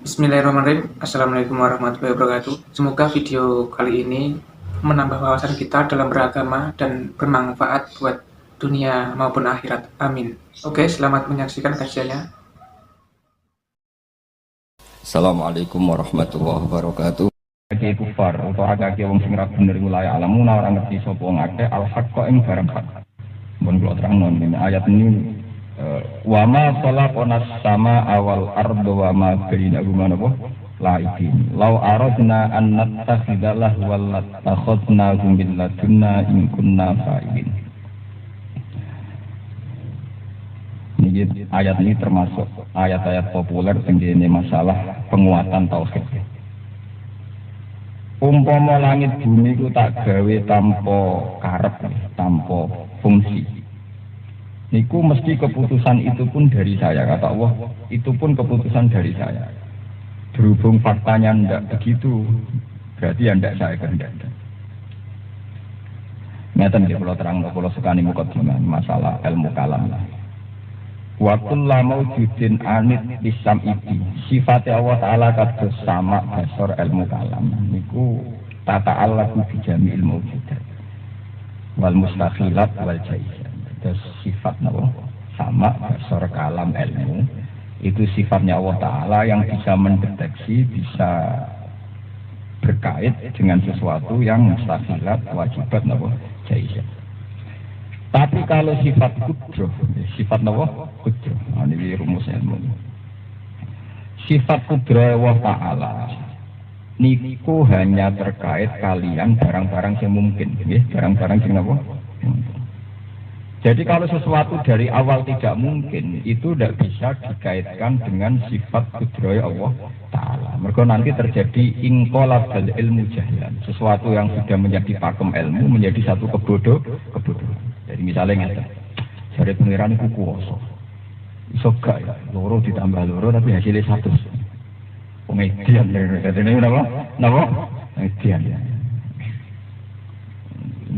Bismillahirrahmanirrahim. Assalamualaikum warahmatullahi wabarakatuh. Semoga video kali ini menambah wawasan kita dalam beragama dan bermanfaat buat dunia maupun akhirat. Amin. Oke, selamat menyaksikan kajiannya. Assalamualaikum warahmatullahi wabarakatuh. Kaki kufar, utawa kaki wong sing ra bener wilayah alamuna ora ngerti sapa ngake al-haqqa ing barang hak. Mun kula terangno ayat ini wa ma khalaqnas sama awal ardo wa ma bainahuma napa laibin. Law aradna an nattakhidha lahwal lattakhadna min ladunna in kunna fa'ilin. Ini ayat ini termasuk ayat-ayat populer sing dene masalah penguatan tauhid. Umpama langit bumi ku tak gawe tanpa karep, tanpa fungsi. Niku mesti keputusan itu pun dari saya, kata Allah, itu pun keputusan dari saya. Berhubung faktanya ndak begitu, berarti ya ndak saya kehendaki. Ngeten nggih kula terangno kula sukani mukadimah masalah ilmu kalam. Wa kullu maujudin anit bisam iki sifat Allah taala kados sama dasar ilmu kalam niku tata Allah bi jami'il maujudat wal mustakhilat wal jaizat. Terus sifat Allah sama dasar kalam ilmu itu sifatnya Allah taala yang bisa mendeteksi, bisa berkait dengan sesuatu yang mustakhilat wajibat napa jaizat. Tapi kalau sifat kudroh, sifat apa? Kudroh. Nah, ini rumusnya. Sifat kudroh Allah Ta'ala niku hanya terkait kalian barang-barang yang mungkin, ya? Barang-barang yang apa? Jadi kalau sesuatu dari awal tidak mungkin, itu tidak bisa dikaitkan dengan sifat kudroh Allah Ta'ala. Mereka nanti terjadi inqalabal ilmu jahlan. Sesuatu yang sudah menjadi pakem ilmu menjadi satu kebodohan. Jadi misalnya ngeten, jare pengiran iku kuwasa. Iso gak ya, loro ditambah loro tapi hasilnya 100. Pengedian lho, dadene napa? Napa? Pengedian ya.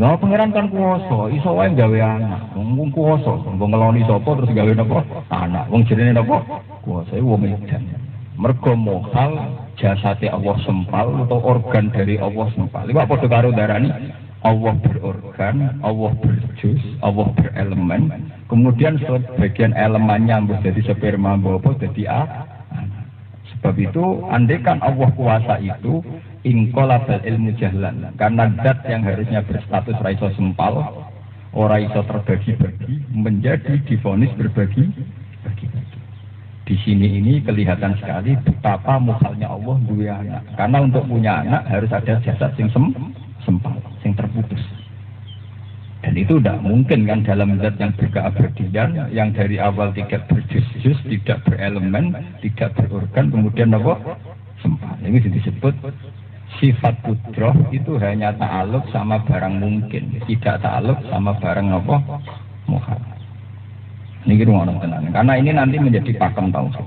Nah, pengiran kan kuwasa, iso wae gawe anak. Wong kuwasa, wong ngeloni sapa terus gawe napa? Anak. Wong jenenge napa? Kuwasa iku wong edan. Mergo mohal jasate Allah sempal atau organ dari Allah sempal. Iku padha karo darani Allah berorgan, Allah berjus, Allah berelemen. Kemudian sebagian elemennya ambil jadi sperma, apa jadi anak. Sebab itu, andaikan Allah kuasa itu inqalabal ilmu jahlan. Karena zat yang harusnya berstatus raiso sempal, ora iso terbagi-bagi, menjadi divonis berbagi-bagi. Di sini ini kelihatan sekali betapa muhalnya Allah duwe anak. Karena untuk punya anak harus ada jasad sing sempal, sing terputus. Dan itu tidak mungkin kan dalam zat yang berkeabadian, yang dari awal tidak berjus-jus, tidak berelemen, tidak berorgan, kemudian apa? Sempal. Ini disebut sifat kudroh itu hanya ta'aluk sama barang mungkin, tidak ta'aluk sama barang apa? Muhal. Ini rumah tenang. Karena ini nanti menjadi pakem tauhid.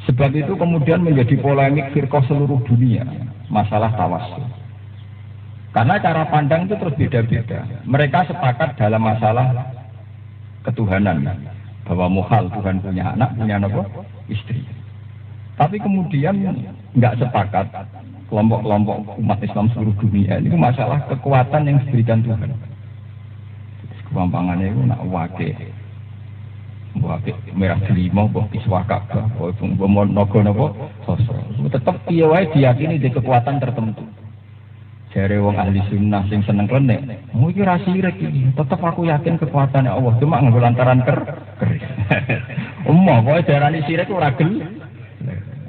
Sebab itu kemudian menjadi polemik firqah seluruh dunia masalah tawassul. Karena cara pandang itu terus beda-beda. Mereka sepakat dalam masalah ketuhanan bahwa muhal Tuhan punya anak, punya apa? Istri. Tapi kemudian nggak sepakat kelompok-kelompok umat Islam seluruh dunia ini masalah kekuatan yang diberikan Tuhan. Kemampangannya itu nak wakil merah delima, buah kiswaka, buah nogo nopo, tetap dia wae diyakini di kekuatan tertentu. Jare wong ahli sunnah sing seneng klenik, mau iki ra sirik iki, tetep aku yakin kekuatannya Allah, cuma nganggo lantaran keris. Umma kowe darani sirik ora gel.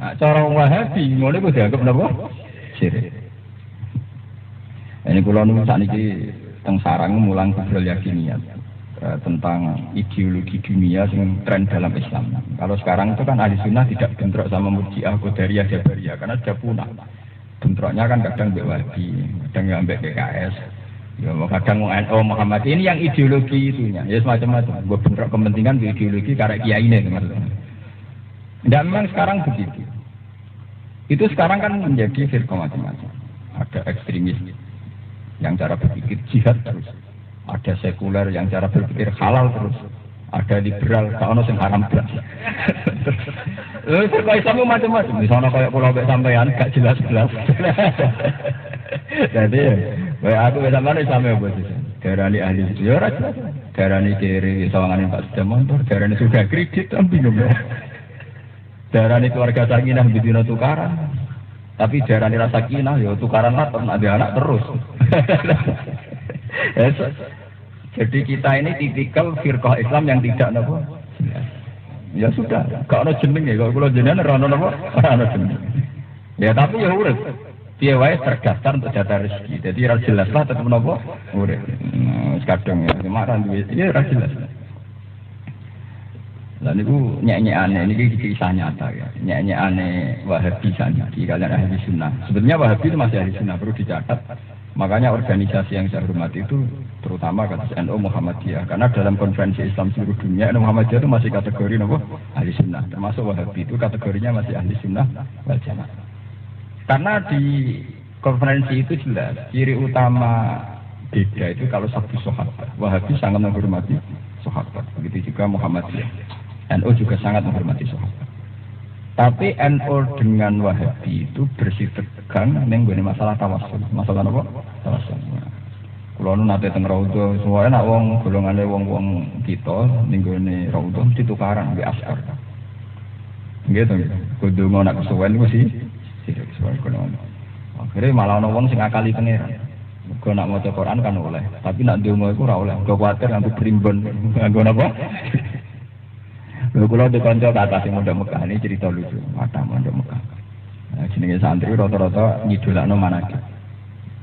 Nah, cara wong Wahabi ngono iku dianggap napa? Sirik. Ini kula nu sakniki teng sarang mulang kubrol yakiniyat tentang ideologi dunia yang tren dalam Islam. Kalau sekarang itu kan ahli sunnah tidak bentrok sama Murji'ah, Qadariyah, Jabariyah karena sudah punah. Bentroknya kan kadang mbek Wahabi, kadang mbek PKS, ya kadang NU Muhammad. Ini yang ideologi itunya, ya semacam-macam. Gue bentrok kepentingan ideologi karena kiai ini teman-teman. Dan memang sekarang begitu. Itu sekarang kan menjadi firqah macam-macam. Ada ekstremis yang cara berpikir jihad terus, ada sekuler yang cara berpikir halal terus, ada liberal, gak ono sing haram belas. Kok Islam macam-macam, misalnya kayak pulau Bek sampean gak jelas-jelas. Jadi, kayak aku bisa mana sampai apa sih? Darani ahli sejarah, darani kiri sawangan Pak Sudah Motor, darani sudah kredit, bingung ya. Darani keluarga sakinah bidino tukaran, tapi darani rasa kinah, ya tukaran lapar, ada anak terus. Jadi kita ini tipikal firqah Islam yang tidak apa. Ya sudah, gak ada jeneng ya, kalau jenengan rano apa, rano jeneng. Ya tapi ya urut. Piye wae terdaftar untuk data rezeki. Jadi ora jelas lah tetep menapa urip. Kadang ya marah duwe. Ya ora jelas. Lah niku nyek-nyekane niki kisah nyata ya. Nyek-nyekane Wahabi saniki kalian ahli sunnah. Sebenarnya Wahabi itu masih ahli sunnah, perlu dicatat. Makanya organisasi yang saya hormati itu terutama kata NU Muhammadiyah, karena dalam konferensi Islam seluruh dunia NU Muhammadiyah itu masih kategori apa? Ahli sunnah. Termasuk Wahabi itu kategorinya masih ahli sunnah wal jamaah. Karena di konferensi itu jelas ciri utama beda itu kalau sabtu sahabat. Wahabi sangat menghormati sahabat, begitu juga Muhammadiyah. NU juga sangat menghormati sahabat. Tapi NU dengan Wahabi itu bersih tegang mengenai masalah tawasul. Masalah apa? Tawasul. Kalau nate teng raudhah, semuanya nak wong golongane wong kita ning gone raudhah mesti tukaran mbek askar. Gitu. Kudu ngono nak kesuwen iku sih. Akhirnya malah ana wong sing akali pangeran. Mergo nak maca Quran kan oleh, tapi nak ndonga iku ora oleh. Kok kuwatir nganggo primbon, nganggo napa? Lha kula de kanca kata sing mondok Mekah ini cerita lucu, mata mondok Mekah. Nah, jenenge santri rata-rata ngidolakno manakib.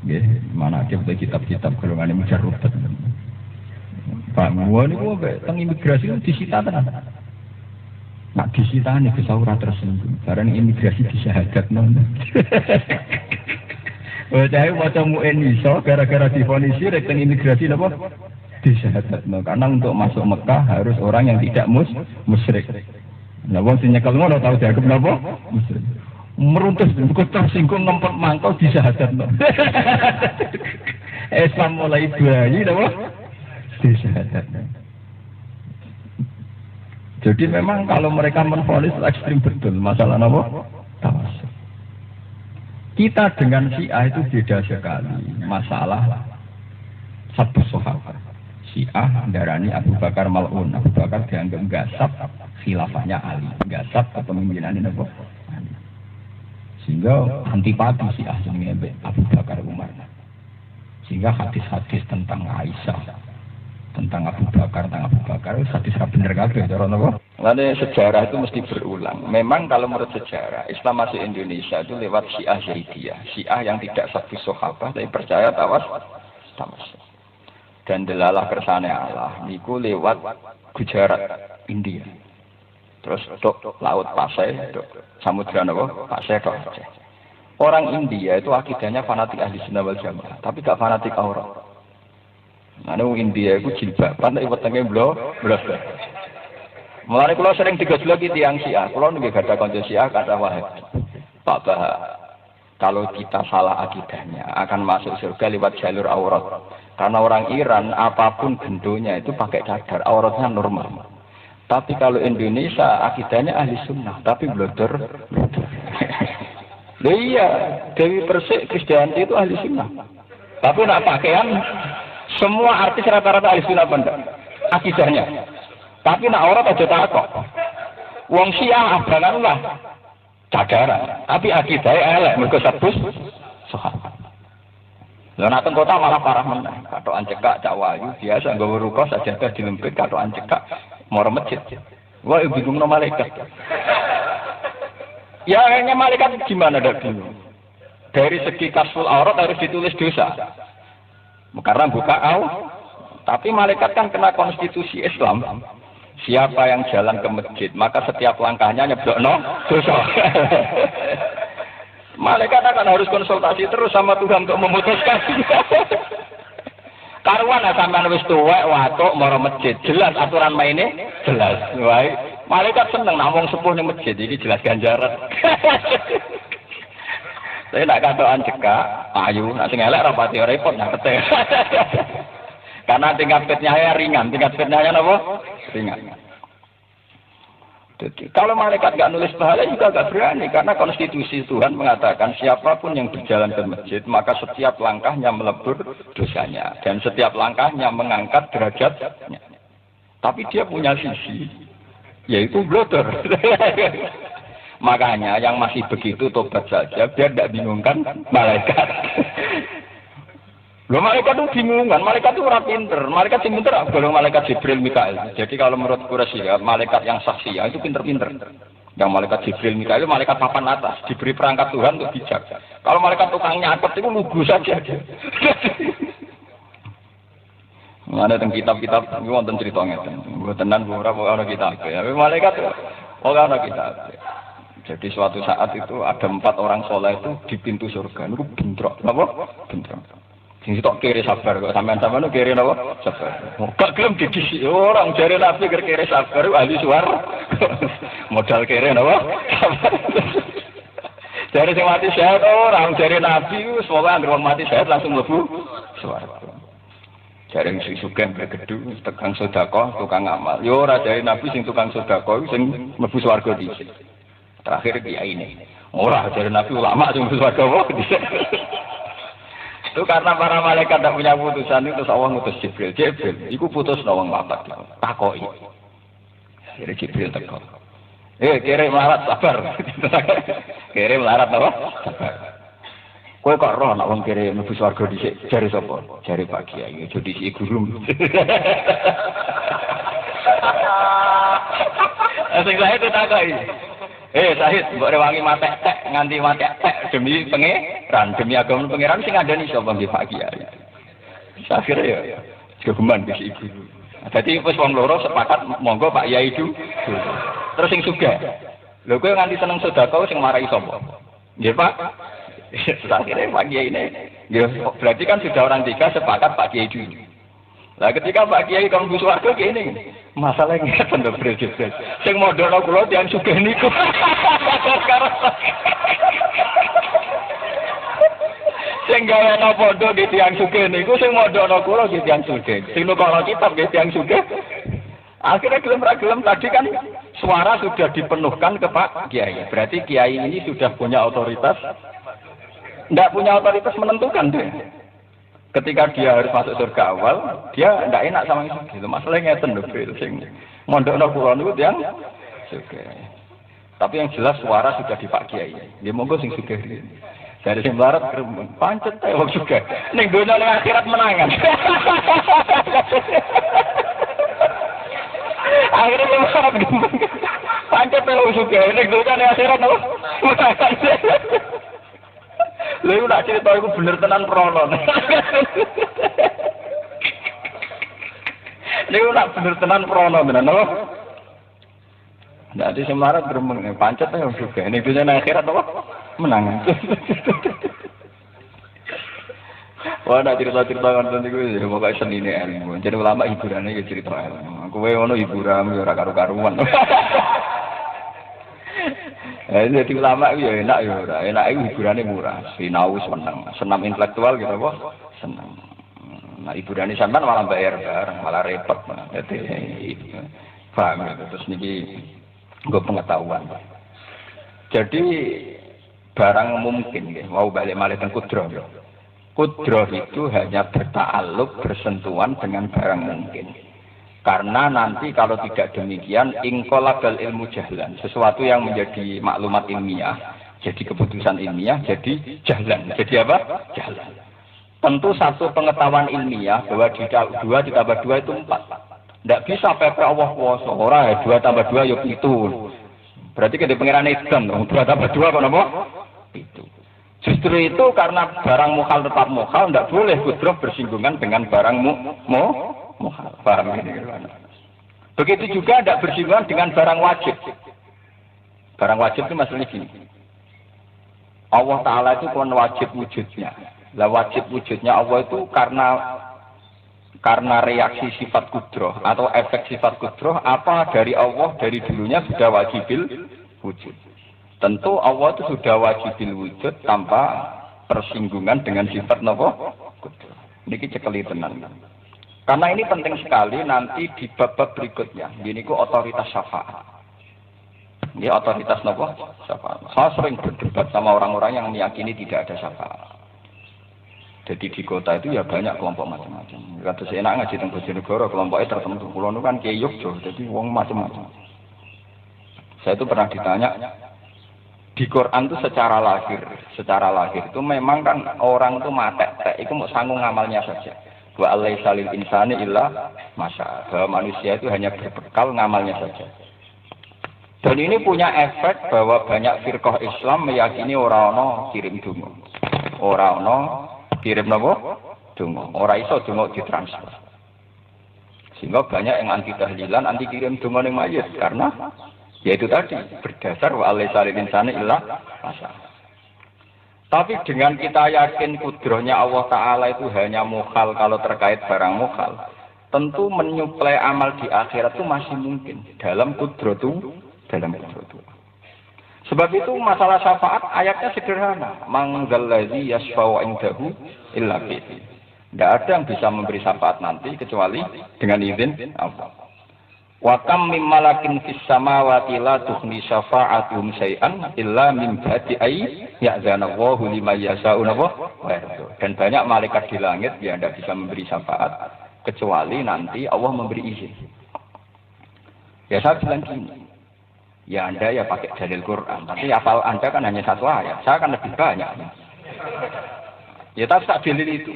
Nggih, manakib te kitab-kitab golongane mujarrabet. Pak Muwa niku teng imigrasi disita tenan. Nak disitane bisa ora tersinggung. Barang imigrasi disyahadat non. Oh, saya macam UN iso gara-gara difonisi rek teng imigrasi napa? Disyahadat non. Karena untuk masuk Mekah harus orang yang tidak musyrik. Nah, wong sing nyekel ngono tau dianggap napa? Musyrik. Meruntus kok tersinggung ngempet mangkal disyahadat non. Islam mulai bayi napa? Disyahadat. Jadi memang kalau mereka menvonis ekstrim betul masalah apa? Tawasul. Kita dengan Syiah itu beda sekali masalah sabtu sahabat. Syiah darani Abu Bakar mal'un, Abu Bakar dianggap gasap khilafahnya Ali, gasap kepemimpinannya Abu Ali. Sehingga antipati Syiah jenenge Abu Bakar Umar. Sehingga hadis-hadis tentang Aisyah, tentang Abu Bakar itu hadis bener kabeh cara napa? Lalu sejarah itu mesti berulang. Memang kalau menurut sejarah Islam masuk Indonesia itu lewat Syiah Zaidiyah, Syiah yang tidak sabtu sahabat tapi percaya tawasul. Dan delalah kersane Allah niku lewat Gujarat, India. Terus tok laut Pasai, tok samudra napa? Pasai tok Aceh. Orang India itu akidahnya fanatik ahli sunnah wal jamaah, tapi gak fanatik aurat. Nah, India itu jilbaban, tapi wetenge blos. Mulane kula sering digojloki tiyang Syiah. Kula nggih gadah kanca Syiah kata Wahabi. Pak Bah, kalau kita salah akidahnya akan masuk surga lewat jalur aurat. Karena orang Iran apapun bentuknya itu pakai cadar, auratnya normal. Tapi kalau Indonesia akidahnya ahli sunnah, tapi blodor. Loh iya, Dewi Persik Krisdayanti itu ahli sunnah. Tapi nak pakaian semua artis rata-rata ahli sunnah benda akidahnya. Tapi nak aurat aja takok. Wong Syiah abangan lah cadaran, tapi akidahnya elek mergo sabus sahabat. Lah nak teng kota malah parah meneh. Katokan cekak cak wayu biasa nggawa ruko sajadah dilempit katokan cekak moro masjid. Wah bingungno malaikat. Ya hanya malaikat gimana dak bingung. Dari segi kasful aurat harus ditulis dosa. Karena buka tapi malaikat kan kena konstitusi Islam. Siapa yang jalan ke masjid, maka setiap langkahnya nyeblokno dosa. Malaikat akan harus konsultasi terus sama Tuhan untuk memutuskan. Karuan sampean wis tuwek watuk mara masjid, jelas aturan mainnya, jelas. Wae, malaikat seneng nak wong sepuh ning masjid iki jelas ganjaran. Saya nak katokan cekak, ayu, nak sing elek rapati repot nak kete. Karena tingkat fitnahnya ringan, tingkat fitnahnya apa? ringan. Jadi, kalau malaikat nggak nulis pahala juga nggak berani karena konstitusi Tuhan mengatakan siapapun yang berjalan ke masjid maka setiap langkahnya melebur dosanya dan setiap langkahnya mengangkat derajatnya. Tapi dia punya sisi yaitu blotter. Makanya yang masih begitu tobat saja biar tidak bingungkan malaikat. Loh malaikat itu bingungan, malaikat itu orang pinter. Malaikat yang pinter golong malaikat Jibril Mikail. Jadi kalau menurut Quraisy ya, malaikat yang saksi ya, itu pinter-pinter. Yang malaikat Jibril Mikail itu malaikat papan atas, diberi perangkat Tuhan untuk bijak. Kalau malaikat tukang nyatet itu lugu saja. Mengenai tentang kitab-kitab, ini wonten cerita ngeten. Tenan beberapa orang kitab ya. Malaikat orang kitab. Jadi suatu saat itu ada 4 orang soleh itu di pintu surga. Itu bentrok, apa? Bentrok. Sing tok kiri sabar kok sampean-sampean kiri napa? Sabar. Gak gelem didisi orang jare Nabi kiri sabar ahli suar. Modal kiri napa? Sabar. Jare sing mati syahid orang jare Nabi wis pokoke anggere wong mati syahid langsung mlebu swarga. Jare sing sugih bergedu tekan sedekah tukang amal. Yo ora jare Nabi sing tukang sedekah sing mlebu swarga dhisik. Terakhir kiai ini. Ora jare Nabi ulama sing mlebu swarga kok dhisik. Itu karena para malaikat tidak punya putusan itu Allah ngutus Jibril. Jibril, itu putus nawang wafat. Takoi. Jadi Jibril teko. Kira melarat sabar. Kira melarat apa? Sabar. Kowe kok roh nak wong kira mlebu swarga dhisik jare sapa? Jare Pak Kiai. Aja dhisik guru. Sing lae itu takoi. Sahid, mbok rewangi mate tek nganti mate tek demi pangeran, demi agama pangeran sing ngandani sapa nggih Pak Kiai. Akhire ya gegeman wis ibu. Dadi wis wong loro sepakat monggo Pak Yai itu. Terus sing sugih. Lho kowe nganti seneng sedekah sing marai sapa? Nggih Pak. Akhire Pak Kiai ini. Ya berarti kan sudah orang 3 sepakat Pak Kiai dulu. Lah ketika Pak Kiai kon mlebu swarga kene masalah ngeten lho Jibril. Sing mondhono kula tiyang sugih niku. Sing gawe ana pondok nggih tiyang sugih niku sing mondhono kula nggih tiyang sugih. Sing nukono kitab nggih tiyang sugih. Akhirnya gelem ra gelem tadi kan suara sudah dipenuhkan ke Pak Kiai. Berarti Kiai ini sudah punya otoritas. Enggak punya otoritas menentukan deh. Ketika dia harus masuk surga awal, dia tidak enak sama itu. Masalahnya ngeten lho, sing mondokno kula niku tiyang sugih. Tapi yang jelas suara sudah di Pak Kiai. Ya monggo sing sugih. Dari sing melarat pancet ae wong sugih. Ning donya ning akhirat menangan. Akhirnya melarat pancet ae wong sugih. Ning donya ning akhirat lho. Lha iku nak cerita iku bener tenan prono. Niku nak bener tenan prono tenan lho. Ndak ada sing melarat gremeng pancet ae wong sugih. Ning dunya akhirat apa? Menang. Wah, nak cerita-cerita ngoten niku ya pokoke senine ilmu. Jadi ulama hiburane ya cerita ilmu. Kowe ngono hiburan ya ora karo-karuan. Jadi ulama itu ya enak ya ora. Enak itu hiburannya murah. Sinau seneng. Senam intelektual gitu apa? Seneng. Nah hiburannya sampean malah bayar bareng, malah repot. Jadi paham ya. Terus niki nggo pengetahuan. Jadi barang mungkin ya. Mau balik malih teng kudroh. Kudroh itu hanya berta'alluq bersentuhan dengan barang mungkin. Karena nanti kalau tidak demikian ingkolabal ilmu jahlan, sesuatu yang menjadi maklumat ilmiah, jadi keputusan ilmiah, jadi jahlan. Jadi apa? Jahlan. Tentu satu pengetahuan ilmiah bahwa 2 ditambah 2 itu 4. Tidak bisa PP Allah kuasa. Ora 2 tambah 2 ya 7. Berarti kita pengiran edan, 2 tambah 2 apa nama? Itu. Justru itu karena barang mukhal tetap mukhal, tidak boleh kudroh bersinggungan dengan barang mukhal. Paham ini? Begitu juga tidak bersinggungan dengan barang wajib. Barang wajib itu maksudnya gini. Allah Ta'ala itu kan wajib wujudnya. Lah wajib wujudnya Allah itu karena reaksi sifat kudroh atau efek sifat kudroh apa dari Allah dari dulunya sudah wajibil wujud. Tentu Allah itu sudah wajibil wujud tanpa persinggungan dengan sifat napa kudroh. Niki cekeli tenan. Karena ini penting sekali nanti di bab-bab berikutnya. Ini ku otoritas syafaat. Ini otoritas nopo syafaat. Saya sering berdebat sama orang-orang yang meyakini tidak ada syafaat. Jadi di kota itu ya banyak kelompok macam-macam. Kata saya enak ngaji teng Bojonegoro kelompoknya tertentu. Kulo nu kan Kiai Yogyo, jadi wong macam-macam. Saya itu pernah ditanya di Quran itu secara lahir itu memang kan orang itu mate, itu mau sanggung ngamalnya saja. Wa alaisa lil insani illa masya. Bahwa manusia itu hanya berbekal ngamalnya saja. Dan ini punya efek bahwa banyak firqah Islam meyakini ora ana kirim donga. Ora ana kirim napa? Donga. Ora iso donga ditransfer. Sehingga banyak yang anti tahlilan, anti kirim donga ning mayit karena yaitu tadi berdasar wa alaisa lil insani illa masya. Tapi dengan kita yakin kudrohnya Allah Ta'ala itu hanya mukhal kalau terkait barang mukhal, tentu menyuplai amal di akhirat itu masih mungkin dalam kudroh itu. Sebab itu masalah syafaat ayatnya sederhana. Man dzalladzi yashfa'u 'indahu illa bi'idznih. Tidak ada yang bisa memberi syafaat nanti kecuali dengan izin Allah. Wa kam mim malakin fis samawati la tughni syafa'atuhum syai'an illa min ba'di ay ya'zana Allahu liman yasha'u wa yarda. Dan banyak malaikat di langit yang tidak bisa memberi syafaat kecuali nanti Allah memberi izin. Ya saya bilang gini. Ya Anda ya pakai dalil Quran, tapi hafal Anda kan hanya satu ayat, saya kan lebih banyak. Ya tapi tak dalil itu.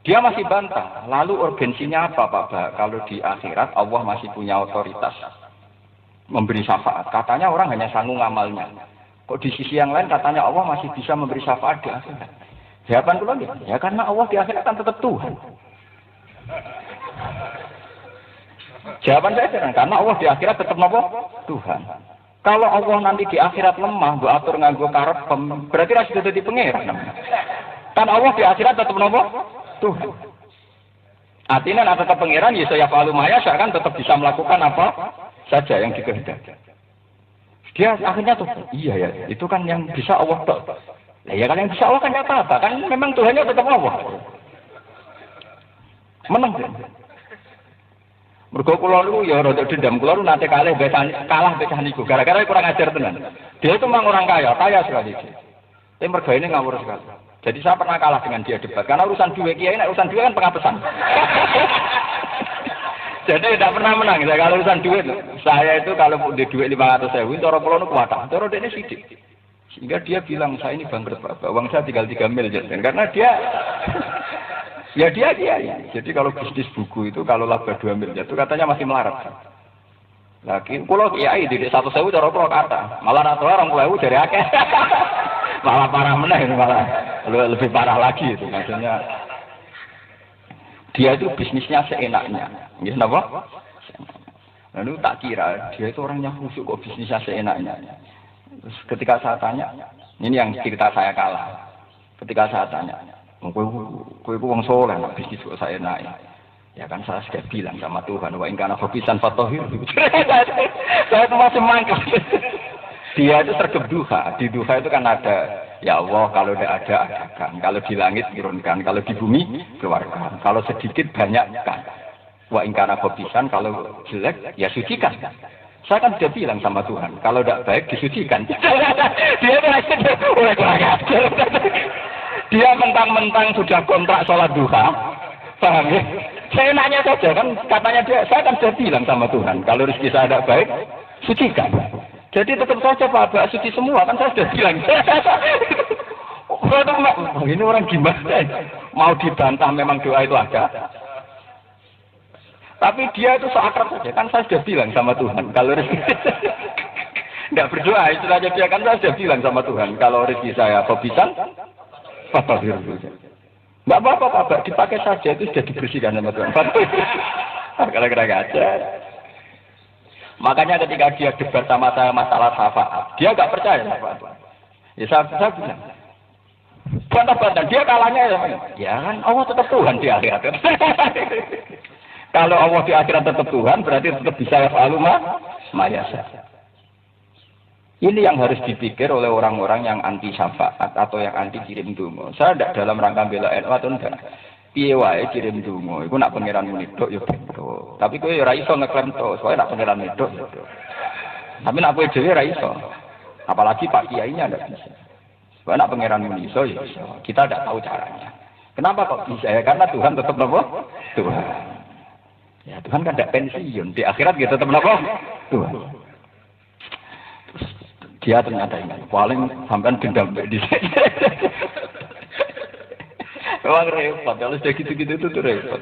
Dia masih bantah, lalu urgensinya apa Pak? Kalau di akhirat Allah masih punya otoritas memberi syafaat. Katanya orang hanya sanggup ngamalnya. Kok di sisi yang lain katanya Allah masih bisa memberi syafaat di akhirat. Jawaban kula ya karena Allah di akhirat kan tetap Tuhan. Jawaban saya sederhana, karena Allah di akhirat tetap nopo Tuhan. Kalau Allah nanti di akhirat lemah, mbok atur nganggo karep, berarti ra sudah dadi pangeran. Kan Allah di akhirat tetap nopo Tuhan. Artinya nak tetap pangeran, ya saya falu mayasa kan tetap bisa melakukan apa saja yang dikehendaki. Dia akhirnya tuh, iya ya, itu kan yang bisa Allah tok. Lah ya kan yang bisa Allah kan enggak apa-apa, kan memang Tuhannya tetap Allah. Menang. Mergo kula niku ya rada dendam, kula nate kalah becah niku gara-gara kurang ajar tenan. Dia itu memang orang kaya sekali. Tapi mergo ini ngawur sekali. Jadi saya pernah kalah dengan dia debat karena urusan duit kiai, urusan duit kan pengapesan. Jadi tidak pernah menang. Kalau urusan duit, saya itu kalau di duit 500.000, cara kula niku kuat. Cara dene sithik. Sehingga dia bilang saya ini bangkrut Pak. Uang saya tinggal 3 miliar. Karena dia ya dia. Jadi kalau bisnis buku itu kalau laba 2 miliar itu katanya masih melarat. Lagi pulau kiai di 100.000 cara pulau kata, malah rata orang 20.000 dari akeh. Malah parah meneh malah lebih parah lagi itu maksudnya. Dia itu bisnisnya seenaknya. Nggih napa? Lalu tak kira dia itu orangnya khusyuk kok bisnisnya seenaknya. Terus ketika saya tanya, ini yang cerita saya kalah. Ketika saya tanya, kowe wong saleh nek bisnis kok saya enak. Ya kan saya sudah bilang sama Tuhan, wa in kana khabisan fatahhir. Saya itu masih mangkal. Dia itu sergap duha. Di duha itu kan ada, ya Allah kalau tidak ada adakan, kalau di langit turunkan, kalau di bumi keluarkan, kalau sedikit banyakkan. Wa in kana khabisan, kalau jelek ya sucikan. Saya kan sudah bilang sama Tuhan, kalau tidak baik disucikan. Dia dia mentang-mentang sudah kontrak sholat duha, paham ya? Saya nanya saja kan, katanya dia, saya kan sudah bilang sama Tuhan, kalau rezeki saya tidak baik, sucikan. Jadi tetap saja Pak, suci semua kan saya sudah bilang. Ini orang gimana? Mau dibantah memang doa itu ada. Tapi dia itu seakrab saja, kan saya sudah bilang sama Tuhan, kalau rezeki tidak berdoa, istilahnya dia kan saya sudah bilang sama Tuhan, kalau rezeki saya kebisan, fatahhir. Tidak apa-apa Pak, dipakai saja, itu sudah dibersihkan sama Tuhan. Kira-kira aja. Makanya ketika dia debat sama saya masalah syafaat, dia nggak percaya syafaat. Ya saya bilang, bantah-bantah, dia kalahnya ya kan Allah tetap Tuhan di akhirat. Kalau Allah di akhirat tetap Tuhan, berarti tetap bisa yaf'alu ma yasha. Ini yang harus dipikir oleh orang-orang yang anti syafaat atau yang anti kirim donga. Saya tidak dalam rangka bela NU atau enggak. piye wae kirim donga iku nak pangeran muni tok ya beto. Tapi kowe ora iso ngeklaim tok, soalnya nak pangeran muni tok. Tapi nak kowe dhewe ora iso. Apalagi Pak Kiainya ndak bisa. Soalnya nak pangeran muni iso ya iso. Kita ndak tahu caranya. Kenapa kok bisa ya? Karena Tuhan tetap napa? Tuhan. Ya Tuhan kan ndak pensiun, di akhirat gitu tetap napa? Tuhan. Dia ternyata ingat, paling sampean dendam di sini. Memang repot, kalau sudah gitu-gitu itu tuh repot.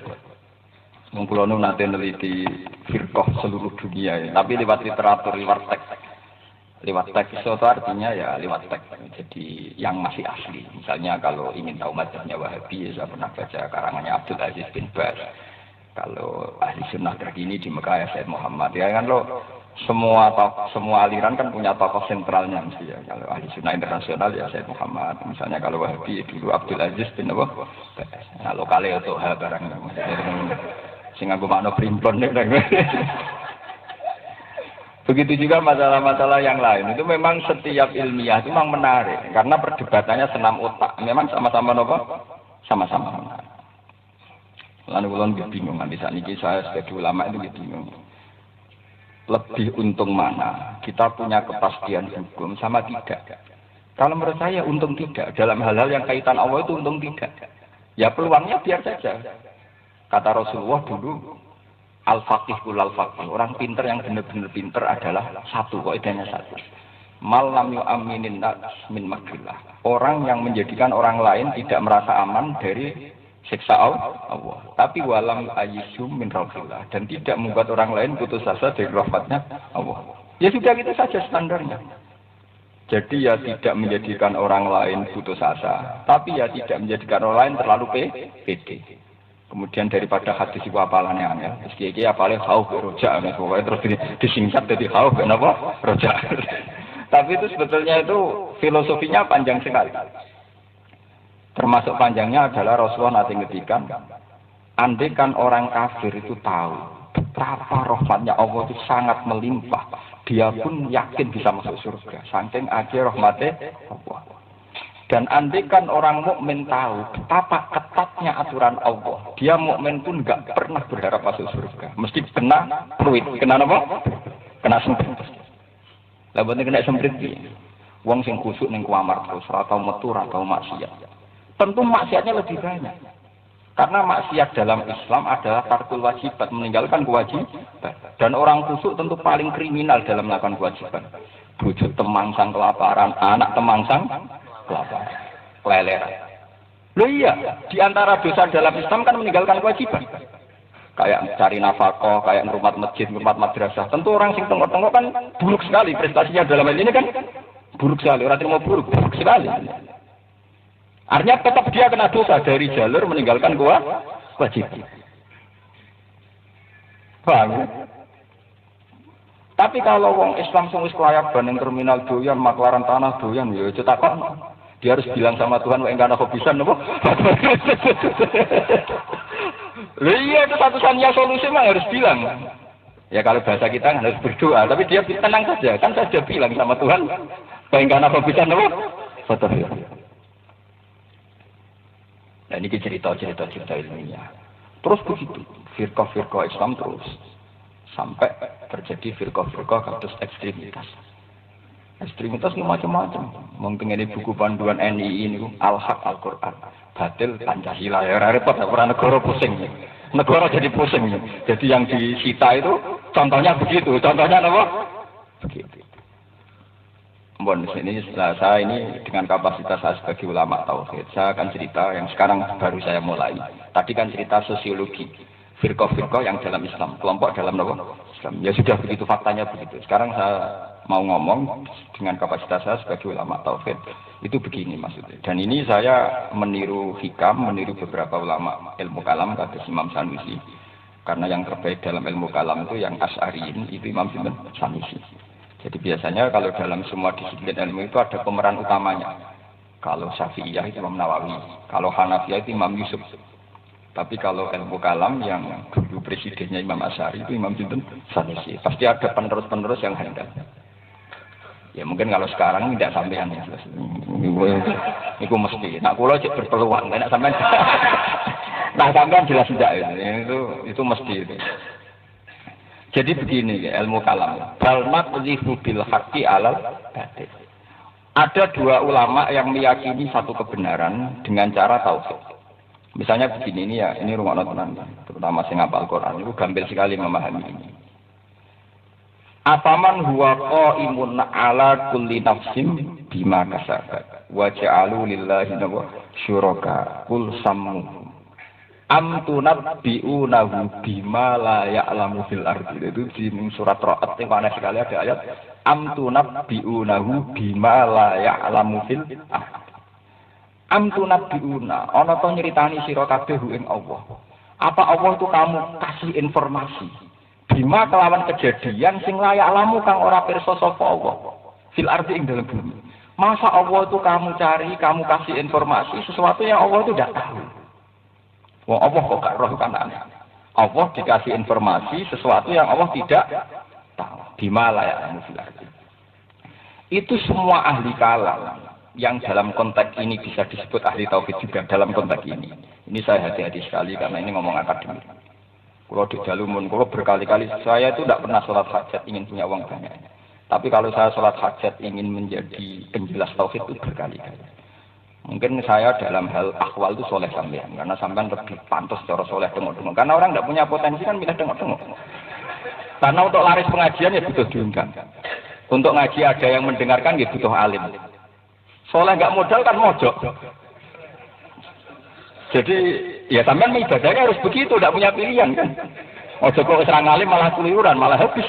Mengkulono nanti neliti firqah seluruh dunia ya. Tapi lewat literatur, lewat teks. Lewat teks itu artinya ya lewat teks. Jadi yang masih asli. Misalnya kalau ingin tahu mazhabnya Wahabi, saya pernah baca karangannya Abdul Aziz bin Baz. Kalau ahli sunnah terkini di Mekah ya Said Muhammad. Ya kan lo semua aliran kan punya tokoh sentralnya mesti ya. Kalau ahli sunnah internasional ya Said Muhammad. Misalnya kalau Wahabi dulu Abdul Aziz bin Baz. Nah lokalnya itu hal barang. Sehingga gue makna primbon nih. Begitu juga masalah-masalah yang lain. Itu memang setiap ilmiah itu memang menarik. Karena perdebatannya senam otak. Memang sama-sama apa? Sama-sama menarik. Lalu kalau bingung. Di saat ini saya sebagai ulama itu bingung. Lebih untung mana? Kita punya kepastian hukum sama tidak? Kalau menurut saya untung tidak. Dalam hal-hal yang kaitan Allah itu untung tidak. Ya peluangnya biar saja. Kata Rasulullah dulu, al-faqih kul al-faqih. Orang pinter yang benar-benar pinter adalah satu, kaidahnya satu. Mal lam yu'aminin nas min makrillah. Orang yang menjadikan orang lain tidak merasa aman dari siksa Allah. Tapi walam ayyisum min rahmatillah, dan tidak membuat orang lain putus asa dari rahmatnya Allah. Ya sudah gitu saja standarnya. Jadi ya tidak menjadikan orang lain putus asa, tapi ya tidak menjadikan orang lain terlalu pede. Kemudian daripada hadis itu apalannya ya. Terus kiai apalnya khauf roja, pokoknya terus disingkat jadi khauf kenapa roja. Tapi itu sebetulnya itu filosofinya panjang sekali. Termasuk panjangnya adalah Rasulullah nanti ngetikan, andai kan orang kafir itu tahu betapa rahmatnya Allah itu sangat melimpah, dia pun yakin bisa masuk surga. Saking aja rahmatnya Allah. Dan andai kan orang mukmin tahu betapa ketatnya aturan Allah, dia mukmin pun nggak pernah berharap masuk surga. Mesti kena peluit, kena apa? Kena semprit. Lah boten kena semprit iki. Wong sing kusuk ning kamar terus ora tau metu ora tau maksiat. Tentu maksiatnya lebih banyak. Karena maksiat dalam Islam adalah tarkul wajibat, meninggalkan kewajiban. Dan orang kusuk tentu paling kriminal dalam melakukan kewajiban. Bojo temangsang kelaparan, anak temangsang kelaparan, keleleran. Loh iya, di antara dosa dalam Islam kan meninggalkan kewajiban. Kayak cari nafkah, kayak ngurmat masjid, ngurmat madrasah. Tentu orang sing tengok-tengok kan buruk sekali prestasinya dalam hal ini kan buruk sekali. Orang mau buruk sekali. Artinya tetap dia kena dosa dari jalur meninggalkan kewajiban. Paham? Tapi kalau wong Islam sing wis kelayaban ning terminal doyan, maklaran tanah doyan ya cetakon. Dia harus bilang sama Tuhan, "Wa engkana khobisan napa?" Iya, itu satu-satunya solusi mah harus bilang. Ya kalau bahasa kita kan harus berdoa, tapi dia tenang saja. Kan saya sudah bilang sama Tuhan, "Wa engkana khobisan napa?" Betul. Nah ini cerita-cerita ilmiah. Terus begitu, firqah-firqah Islam terus sampai terjadi firqah-firqah kados ekstremitas. Ekstremitas ini macam-macam. Mungkin ini buku panduan NII ini Al-Haq Al-Quran, Batil Pancasila. Ya repot, orang negara pusing. Negara jadi pusing. Jadi yang disita itu contohnya begitu. Contohnya apa? Begitu. Bon, ini setelah saya ini dengan kapasitas saya sebagai ulama tauhid, saya akan cerita yang sekarang baru saya mulai. Tadi kan cerita sosiologi, firqah-firqah yang dalam Islam, kelompok dalam Islam. Ya sudah begitu faktanya begitu. Sekarang saya mau ngomong dengan kapasitas saya sebagai ulama tauhid. Itu begini maksudnya. Dan ini saya meniru hikam, meniru beberapa ulama ilmu kalam kata Imam Sanusi. Karena yang terbaik dalam ilmu kalam itu yang Asy'ariyin itu Imam Sanusi. Jadi biasanya kalau dalam semua disiplin ilmu itu ada pemeran utamanya. Kalau Syafi'iyah itu Imam Nawawi, kalau Hanafiyah itu Imam Yusuf. Tapi kalau ilmu kalam yang dulu presidennya Imam Asy'ari itu Imam Sanusi. Pasti ada penerus-penerus yang handal. Ya mungkin kalau sekarang tidak sampean ya. Iku mesti. Nak kula cek berpeluang, nek sampean. Nah, sampean jelas tidak itu mesti itu. Jadi begini ya, ilmu kalam. Bal naqdhifu bil haqqi 'alal batil. Ada dua ulama yang meyakini satu kebenaran dengan cara tauhid. Misalnya begini ini rumah tenan, terutama sing hafal Quran itu gampil sekali memahami ini. Afaman huwa qaimun 'ala kulli nafsin bima kasabat wa ja'alu lillahi syuraka kul sammu am tunabbi'unahu bima la ya'lamu fil ardi. Itu di surat Ra'd yang aneh sekali ada ayat am tunabbi'unahu bima la ya'lamu fil ardi. Am tunabbi'una ana to nyritani sira kabeh ing Allah. Apa Allah itu kamu kasih informasi bima kelawan kejadian sing la ya'lamu kang ora pirsa sapa Allah fil ardi ing dalam bumi. Masa Allah itu kamu cari, kamu kasih informasi sesuatu yang Allah itu tidak tahu. Wong Allah kok gak roh kan aneh. Allah dikasih informasi sesuatu yang Allah tidak tahu. Dimana ya arti. Itu semua ahli kalam yang dalam konteks ini bisa disebut ahli tauhid juga dalam konteks ini. Ini saya hati-hati sekali karena ini ngomong akademik. Kalau di jalumun, kalau berkali-kali saya itu tidak pernah sholat hajat ingin punya uang banyak. Tapi kalau saya sholat hajat ingin menjadi penjelas tauhid itu berkali-kali. Mungkin saya dalam hal akhwal itu soleh sampean, karena sampean lebih pantas cara soleh tengok-tengok. Karena orang tidak punya potensi kan milih tengok-tengok. Karena untuk laris pengajian ya butuh diundang. Untuk ngaji ada yang mendengarkan ya butuh alim. Soleh nggak modal kan mojok. Jadi ya sampean ibadahnya harus begitu, tidak punya pilihan kan. Ojo kok serang alim malah keluyuran, malah habis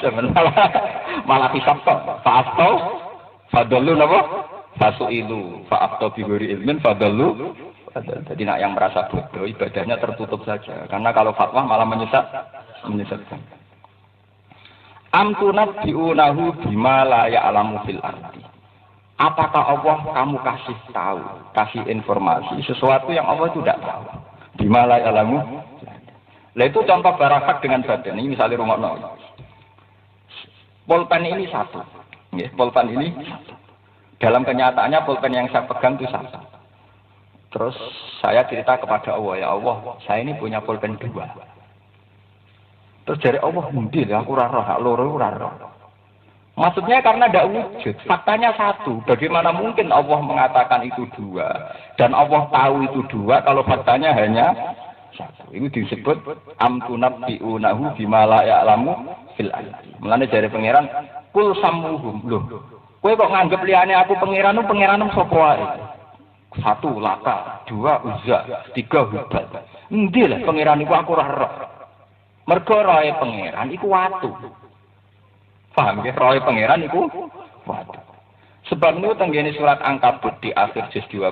malah hisab kok. Fa'aftau fadallu napa? Fasu'ilu fa'afta bighairi ilmin fadallu. Jadi nak yang merasa bodoh ibadahnya tertutup saja. Karena kalau fatwa malah menyesatkan. Am tunabbi'unahu bima la ya'lamu fil ardi. Apakah Allah kamu kasih tahu, kasih informasi sesuatu yang Allah itu tidak tahu. Bima la ya'lamu. Lah itu contoh barakat dengan badan. Ini misalnya rungokno. Pulpen ini satu. Nggih, pulpen ini satu. Dalam kenyataannya pulpen yang saya pegang itu satu. Terus saya cerita kepada Allah, ya Allah, saya ini punya pulpen dua. Terus dari Allah, mundil, aku raro, hak loro, raro. Maksudnya karena tidak wujud, faktanya satu. Bagaimana mungkin Allah mengatakan itu dua, dan Allah tahu itu dua, kalau faktanya hanya satu. Itu disebut amtunabbi'unahu bima la ya'lamu fil ardi. Mulane dari pangeran, kul sammuhum loh. Kowe kok nganggep liyane aku pangeran sapa wae? Satu Laka, dua Uzza, tiga Hubal. Endi lah pangeran iku aku ora roh. Mergo roe pangeran iku watu. Paham nggih? Roe pangeran iku watu. Sebab itu tenggene surat Ankabut di akhir juz 20.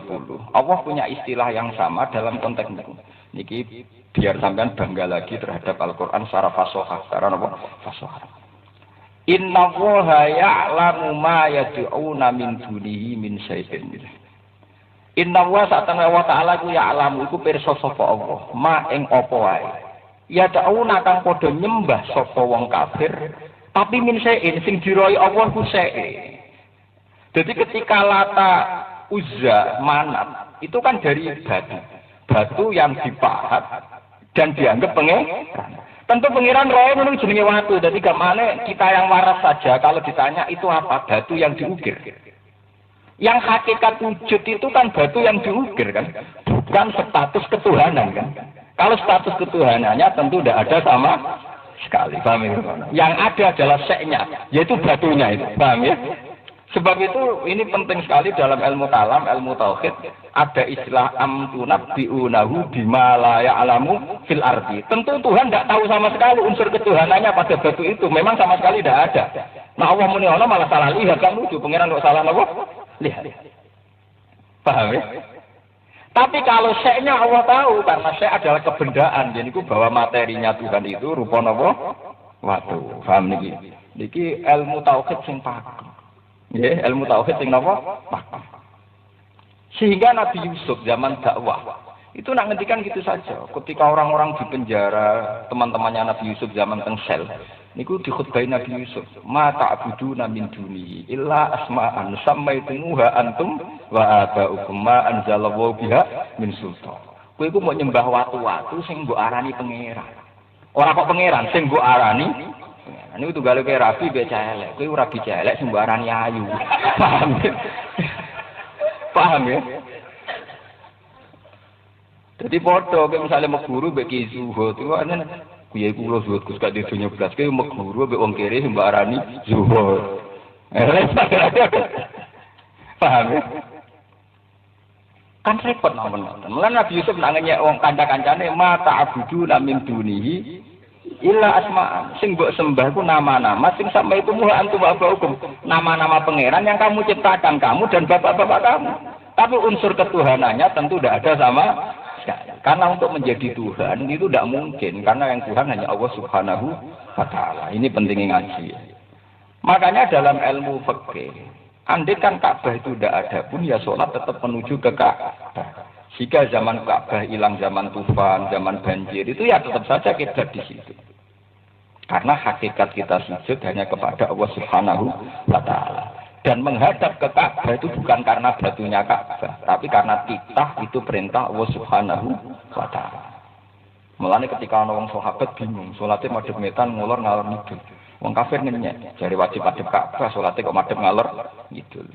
Allah punya istilah yang sama dalam konteks ini. Niki biar sampean bangga lagi terhadap Al-Qur'an secara fasahah, secara apa? Fasahah. Inna Allaha ya'lamu ma yad'una min dunihi min syai'in. Inna Allaha satana wa ta'ala ku ya'lamu iku pirsa sapa Allah, ma ing apa wae. Yad'una kang padha nyembah sapa wong kafir, tapi min syai'in sing diroi Allah ku syai'. Jadi ketika Lata, Uzza, Manat itu kan dari batu yang dipahat dan dianggap pengeran. Tentu pengiran roh itu jenenge watu. Jadi gamane kita yang waras saja kalau ditanya itu apa? Batu yang diukir. Yang hakikat wujud itu kan batu yang diukir kan, bukan status ketuhanan kan. Kalau status ketuhanannya tentu tidak ada sama sekali. Paham ya? Yang ada adalah seknya, yaitu batunya itu. Paham ya? Sebab itu ini penting sekali dalam ilmu kalam, ilmu tauhid, ada istilah amtunabbi'unahu bima la ya'lamu fil ardi. Tentu Tuhan tidak tahu sama sekali unsur ketuhanannya pada batu itu, memang sama sekali tidak ada. Nah Allah muni ana malah salah lihat kan lucu, pengiran kok salah apa? Lihat. Paham ya? Tapi kalau syeknya Allah tahu karena syek adalah kebendaan, jadi itu bahwa materinya Tuhan itu rupa napa? Watu. Paham niki? Niki ilmu tauhid sing pakem. Ya, ilmu tauhid sing napa? Pakem. Sehingga Nabi Yusuf zaman dakwah itu nak ngendikan gitu saja. Ketika orang-orang di penjara, teman-temannya Nabi Yusuf zaman tengsel, niku dikhutbahi Nabi Yusuf, "Ma ta'buduna min duni illa asma'an sammaitumuha antum wa aba'ukum ma anzalallahu biha min sultan." Kowe iku mau nyembah watu-watu sing mbok arani pangeran. Ora kok pangeran sing mbok arani pangeran. Niku tunggale kowe rabi mbek celek. Kowe ora bi celek sing mbok arani ayu. Paham ya? Paham ya? Jadi foto kayak misalnya mau guru bagi zuhud itu kan kuya kulo zuhud kus gak di dunia belas kayak mau guru bagi orang kiri sembarani zuhud. Paham ya? Kan repot namun. Mulai Nabi Yusuf nangenya orang kanca-kancane mata abudu namin dunihi illa asma sing mbok sembah ku nama-nama sing sampai itu muha antum wa hukum nama-nama pangeran yang kamu ciptakan kamu dan bapak-bapak kamu. Tapi unsur ketuhanannya tentu tidak ada sama. Karena untuk menjadi Tuhan itu tidak mungkin, karena yang Tuhan hanya Allah Subhanahu wa Ta'ala. Ini pentingnya ngaji. Makanya dalam ilmu fikih, andai kan Ka'bah itu tidak ada pun ya sholat tetap menuju ke Ka'bah. Jika zaman Ka'bah hilang, zaman tufan, zaman banjir itu ya tetap saja kita di situ. Karena hakikat kita sujud hanya kepada Allah Subhanahu wa Ta'ala. Dan menghadap ke Ka'bah itu bukan karena batunya Ka'bah, tapi karena titah itu perintah Allah Subhanahu wa Ta'ala. Mulane ketika ana wong sahabat bingung, salate madhep ngetan ngulur ngalor ngidul. Wong kafir ngenyek, jare wajib madhep Ka'bah, salate kok madhep ngalor ngidul.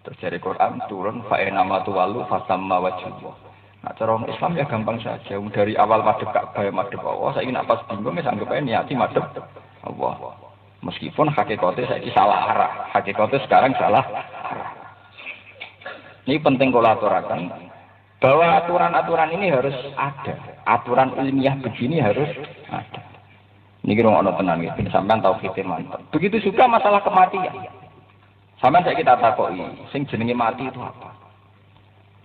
Terus jare Quran turun fa inna ma tuwallu fasamma wajhullah. Nah, cara orang Islam ya gampang saja. Dari awal madhep Ka'bah madhep Allah, saiki nek pas bingung wis anggap ae niati madhep Allah. Meskipun hakikatnya saya salah arah, hakikatnya sekarang salah arah. Ini penting kalau aturakan bahwa aturan-aturan ini harus ada, aturan ilmiah begini harus ada. Ini kira ono tenan gitu, sampean tahu kita mantap. Begitu juga masalah kematian. Sampean saya kita takoi, sing jenenge mati itu apa?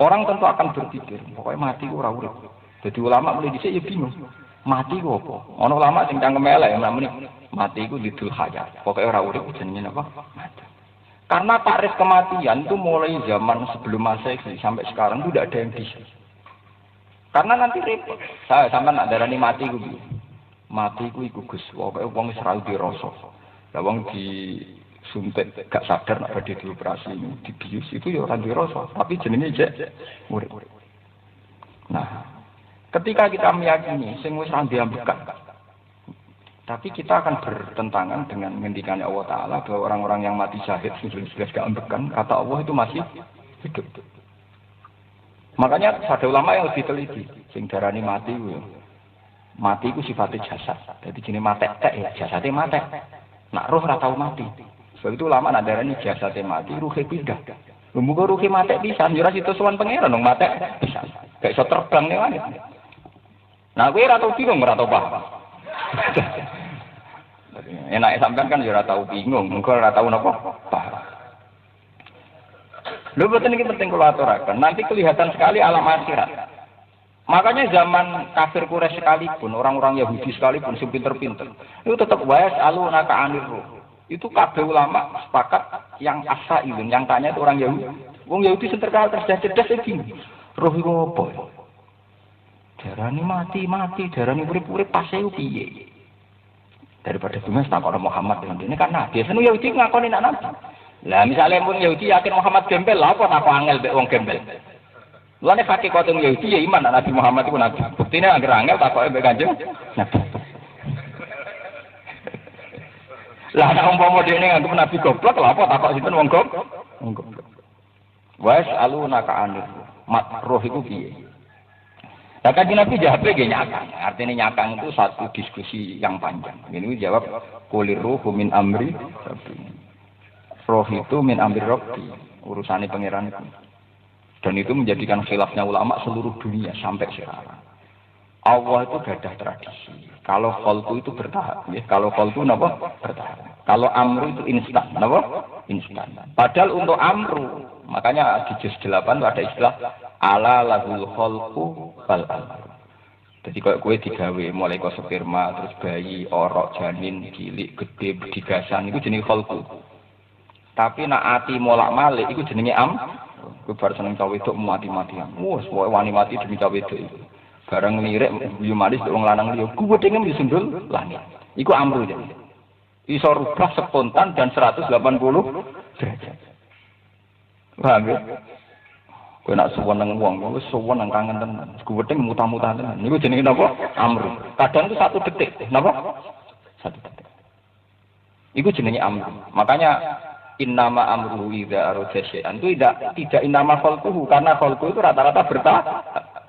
Orang tentu akan berpikir, pokoknya mati ora urip. Jadi ulama mulai dhisik ya bingung. Mati ku apa? Ono ulama sing cangkem elek ya namanya mati ku didul hayat. Pokoke ora urip jenenge apa? Mati. Karena takrif kematian itu mulai zaman sebelum Masehi sampai sekarang itu tidak ada yang bisa. Karena nanti repot. Saya sampean nak darani mati ku piye? Mati ku iku Gus, pokoke wong wis ra dirasa. Lah wong disuntik gak sadar nek badhe dioperasi dibius itu ya ora dirasa, tapi jenenge jek urip. Nah, ketika kita meyakini sing wis ra diambekan, tapi kita akan bertentangan dengan ngendikannya Allah Ta'ala bahwa orang-orang yang mati syahid sudah gak ambekan, kata Allah itu masih hidup. Makanya ada ulama yang lebih teliti, sing darani mati mati itu sifatnya jasad. Jadi jenis mati ya, jasadnya mati. Nak roh ora tau mati. Sebab itu ulama nak darani jasadnya mati, ruhe pindah. Muga ruhe mati bisa, yo ora situ sowan pangeran dong mati bisa. Gak iso terbang nih wae. Nah, kowe ora tau bingung, ora tau paham. Enak sampean kan ya ora tau bingung, mengko ora tau napa paham. Lho boten iki penting kula aturaken. Nanti kelihatan sekali alam akhirat. Makanya zaman kafir Quraisy sekalipun, orang-orang Yahudi sekalipun sing pinter-pinter, itu tetap waes alunaka anir ruh. Itu kabeh ulama sepakat yang asailun, yang tanya itu orang Yahudi. Wong Yahudi sing terkenal cerdas iki. Roh iku apa? Darani mati, darani urip pase piye? Daripada dumes tak ana Muhammad ini kan nabi. Senu Yahudi ngakoni nak nabi. Lah misalnya pun Yahudi yakin Muhammad gembel, lah apa tak angel mbek wong gembel. Lane hakikat wong Yahudi ya iman Nabi Muhammad iku nabi. Buktine anggere angel takoke mbek Kanjeng Nabi. Lah nek umpama dene nganggep nabi goblok, lah apa takok sinten wong goblok. Wes alunaka anir. Mat roh iku piye? Lah Kanjeng Nabi jawab nggih nyakang. Artinya nyakang itu satu diskusi yang panjang. Ini jawab qulir ruhu min amri rabbi. Roh itu min amri rabbi, urusane pangeran itu. Dan itu menjadikan khilafnya ulama seluruh dunia sampai sekarang. Allah itu gadah tradisi. Kalau khalqu itu bertahap, ya. Kalau khalqu napa? Bertahap. Kalau amru itu instan, napa? Instan. Padahal untuk amru, makanya di juz 8 itu ada istilah ala lahul khalqu wal amru. Jadi kalau kue digawe mulai kok sperma, terus bayi, orok, janin, cilik, gede, digasan itu jenis khalqu. Tapi nak ati molak-malik itu jenenge Kowe bar seneng cawe wedok mati-matian. Wes pokoke wani mati demi cawe wedok iku. Bareng lirik guyu manis wong lanang liya, kuwedenge mesti sundul langit. Iku amru ya. Iso rubah spontan dan 180 derajat. Paham ya? Kowe nak suwon nang wong, kowe suwon nang kangen tenan. Guweting muta-muta tenan. Niku jenenge napa? Amru. Kadang itu 1 detik, napa? 1 detik. Iku jenenge amru. Makanya innama amru idza arada syai'an itu tidak innama khalquhu karena khalqu itu rata-rata